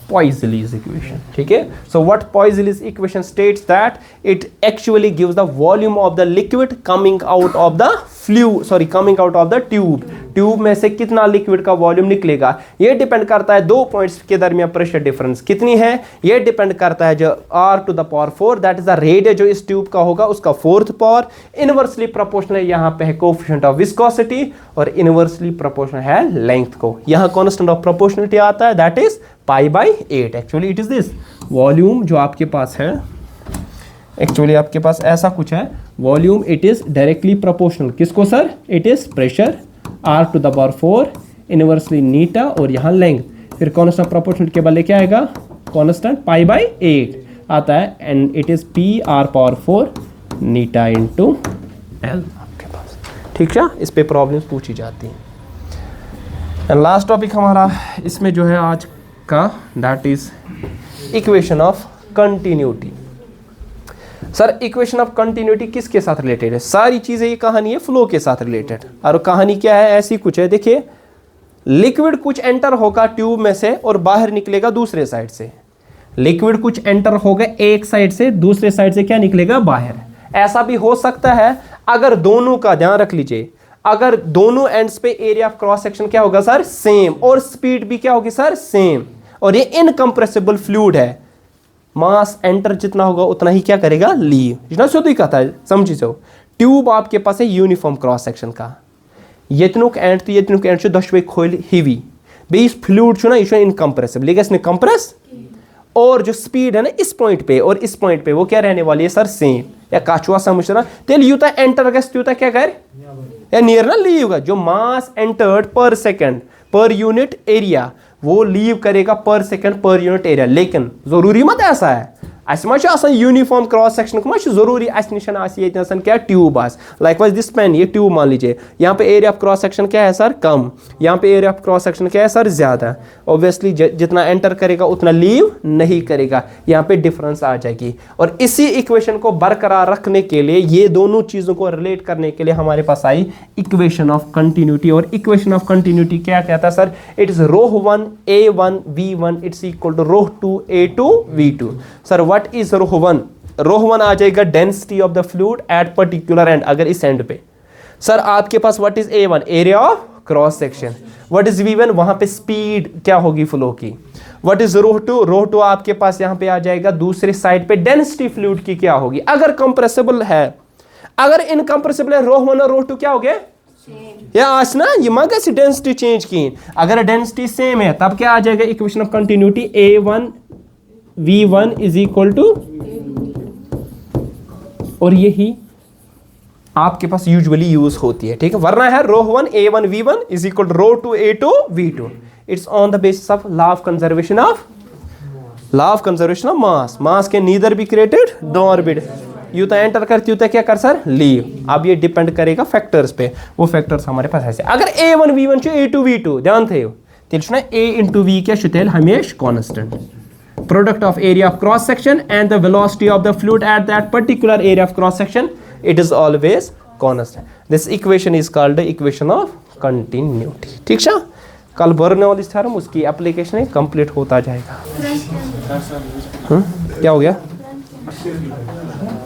Poiseuille's equation, ठीक है। So what Poiseuille's equation states that it actually gives the volume of the liquid coming out of the coming out of the tube में से कितना liquid का volume निकलेगा। ये depend करता है दो पॉइंट्स के दरमियान प्रेशर डिफरेंस कितनी है, ये डिपेंड करता है जो r to the power 4 that is the radius जो इस ट्यूब का होगा उसका 4th पावर, इनवर्सली प्रोपोर्शनल यहाँ पे है कोएफिशिएंट ऑफ विस्कोसिटी, और इनवर्सली प्रोपोर्शनल है लेंथ को। यहाँ कांस्टेंट ऑफ प्रोपोर्शनलिटी आता है, that is π/8। Actually it is this volume जो आपके पास है, एक्चुअली आपके पास ऐसा कुछ है volume, it is directly proportional किसको sir, it is pressure r to the power 4 inversely नीटा, और यहाँ लेंथ, फिर कांस्टेंट प्रोपोर्शनल के बदले क्या आएगा, कांस्टेंट π/8 आता है, and it is PR power 4 Neeta into L आपके पास, ठीक है। इस पे प्रॉब्लम्स पूछी जाती हैं। एंड लास्ट टॉपिक हमारा इसमें जो है आज का, that is equation of continuity. Sir equation of continuity किसके साथ रिलेटेड है, सारी चीजें, ये कहानी है फ्लो के साथ रिलेटेड। और कहानी क्या है, ऐसी कुछ है, देखिए लिक्विड कुछ एंटर होगा ट्यूब में से और बाहर निकलेगा दूसरे साइड से, लिक्विड कुछ एंटर होगा एक साइड से, दूसरे साइड से क्या निकलेगा बाहर। ऐसा भी हो सकता है अगर दोनों का ध्यान रख लीजिए, अगर दोनों एंड्स पे एरिया ऑफ क्रॉस सेक्शन क्या होगा सर सेम, और स्पीड भी क्या होगी सर सेम, और ये इनकंप्रेसिबल फ्लूइड है, मास एंटर जितना होगा उतना ही क्या करेगा लीव, जितना सीधी कहता है समझी जाओ। ट्यूब आपके पास है यूनिफॉर्म क्रॉस सेक्शन का, यतनुक एंड तो यतनुक एंड दशवे खोल हिवी बेस फ्लूइड छो ना ये इनकंप्रेसिबल, लेकिन इसने कंप्रेस, और जो स्पीड है ना इस पॉइंट पे और इस पॉइंट पे वो क्या रहने वाली है सर सेम, या काचुआ समझ रहा तेल यूता एंटर गस यूता क्या कर या नियर ना लीव होगा, जो मास एंटर्ड पर सेकंड पर यूनिट एरिया वो लीव करेगा पर सेकंड पर यूनिट एरिया। लेकिन जरूरी मत ऐसा है, यूनिफॉर्म क्रॉस सेक्शन जरूरी निशान क्या ट्यूब आस, लाइकवाइज दिस पेन ये ट्यूब मान लीजिए, यहाँ पे एरिया ऑफ क्रॉस सेक्शन क्या है सर कम, यहाँ पे एरिया ऑफ क्रॉस सेक्शन क्या है सर ज्यादा। ऑब्वियसली जितना एंटर करेगा उतना लीव नहीं करेगा, यहाँ पे डिफरेंस आ जाएगी। और इसी इक्वेशन को बरकरार रखने के लिए, ये दोनों चीजों को रिलेट करने के लिए हमारे पास आई इक्वेशन ऑफ कंटिन्यूटी। और इक्वेशन ऑफ कंटिन्यूटी क्या कहता है sir, it is ρ1 A1 V1 it's equal to ρ2 A2 V2। Sir what is ρ1, ρ1 आ जाएगा density of the fluid at particular end, अगर इस एंड पे। सर आपके पास what is A1 area of cross section, what is V1 वहां पे speed क्या होगी फ्लो की, व्हाट इज ρ2 आपके पास यहां पे आ जाएगा दूसरे साइड पे डेंसिटी फ्लूइड की क्या होगी, अगर कंप्रेसिबल है, अगर इनकंप्रेसिबल है ρ1 और ρ2 क्या हो गए या आसना, ये मगर से डेंसिटी चेंज की, अगर डेंसिटी सेम है तब क्या आ जाएगा equation of continuity A1 V1 is equal to, और यही आपके पास यूजुअली यूज होती है, ठीक है। वरना है rho 1 A1 V1 is equal rho 2 A2 V2। It's on the basis of law of conservation of mass. Mass के neither be created nor be, यूं एंटर करती हूं क्या कर सर लीव। अब ये डिपेंड करेगा फैक्टर्स पे, वो फैक्टर्स हमारे पास ऐसे। अगर A1 V1 A2 V2 ध्यान थे तेल A into V क्या तेल हमेशा constant. Product of area of cross section and the velocity of the fluid at that particular area of cross section, it is always constant. This equation is called the equation of continuity। ठीक है, कल Bernoulli's theorem उसकी application complete होता जाएगा। क्या हो गया?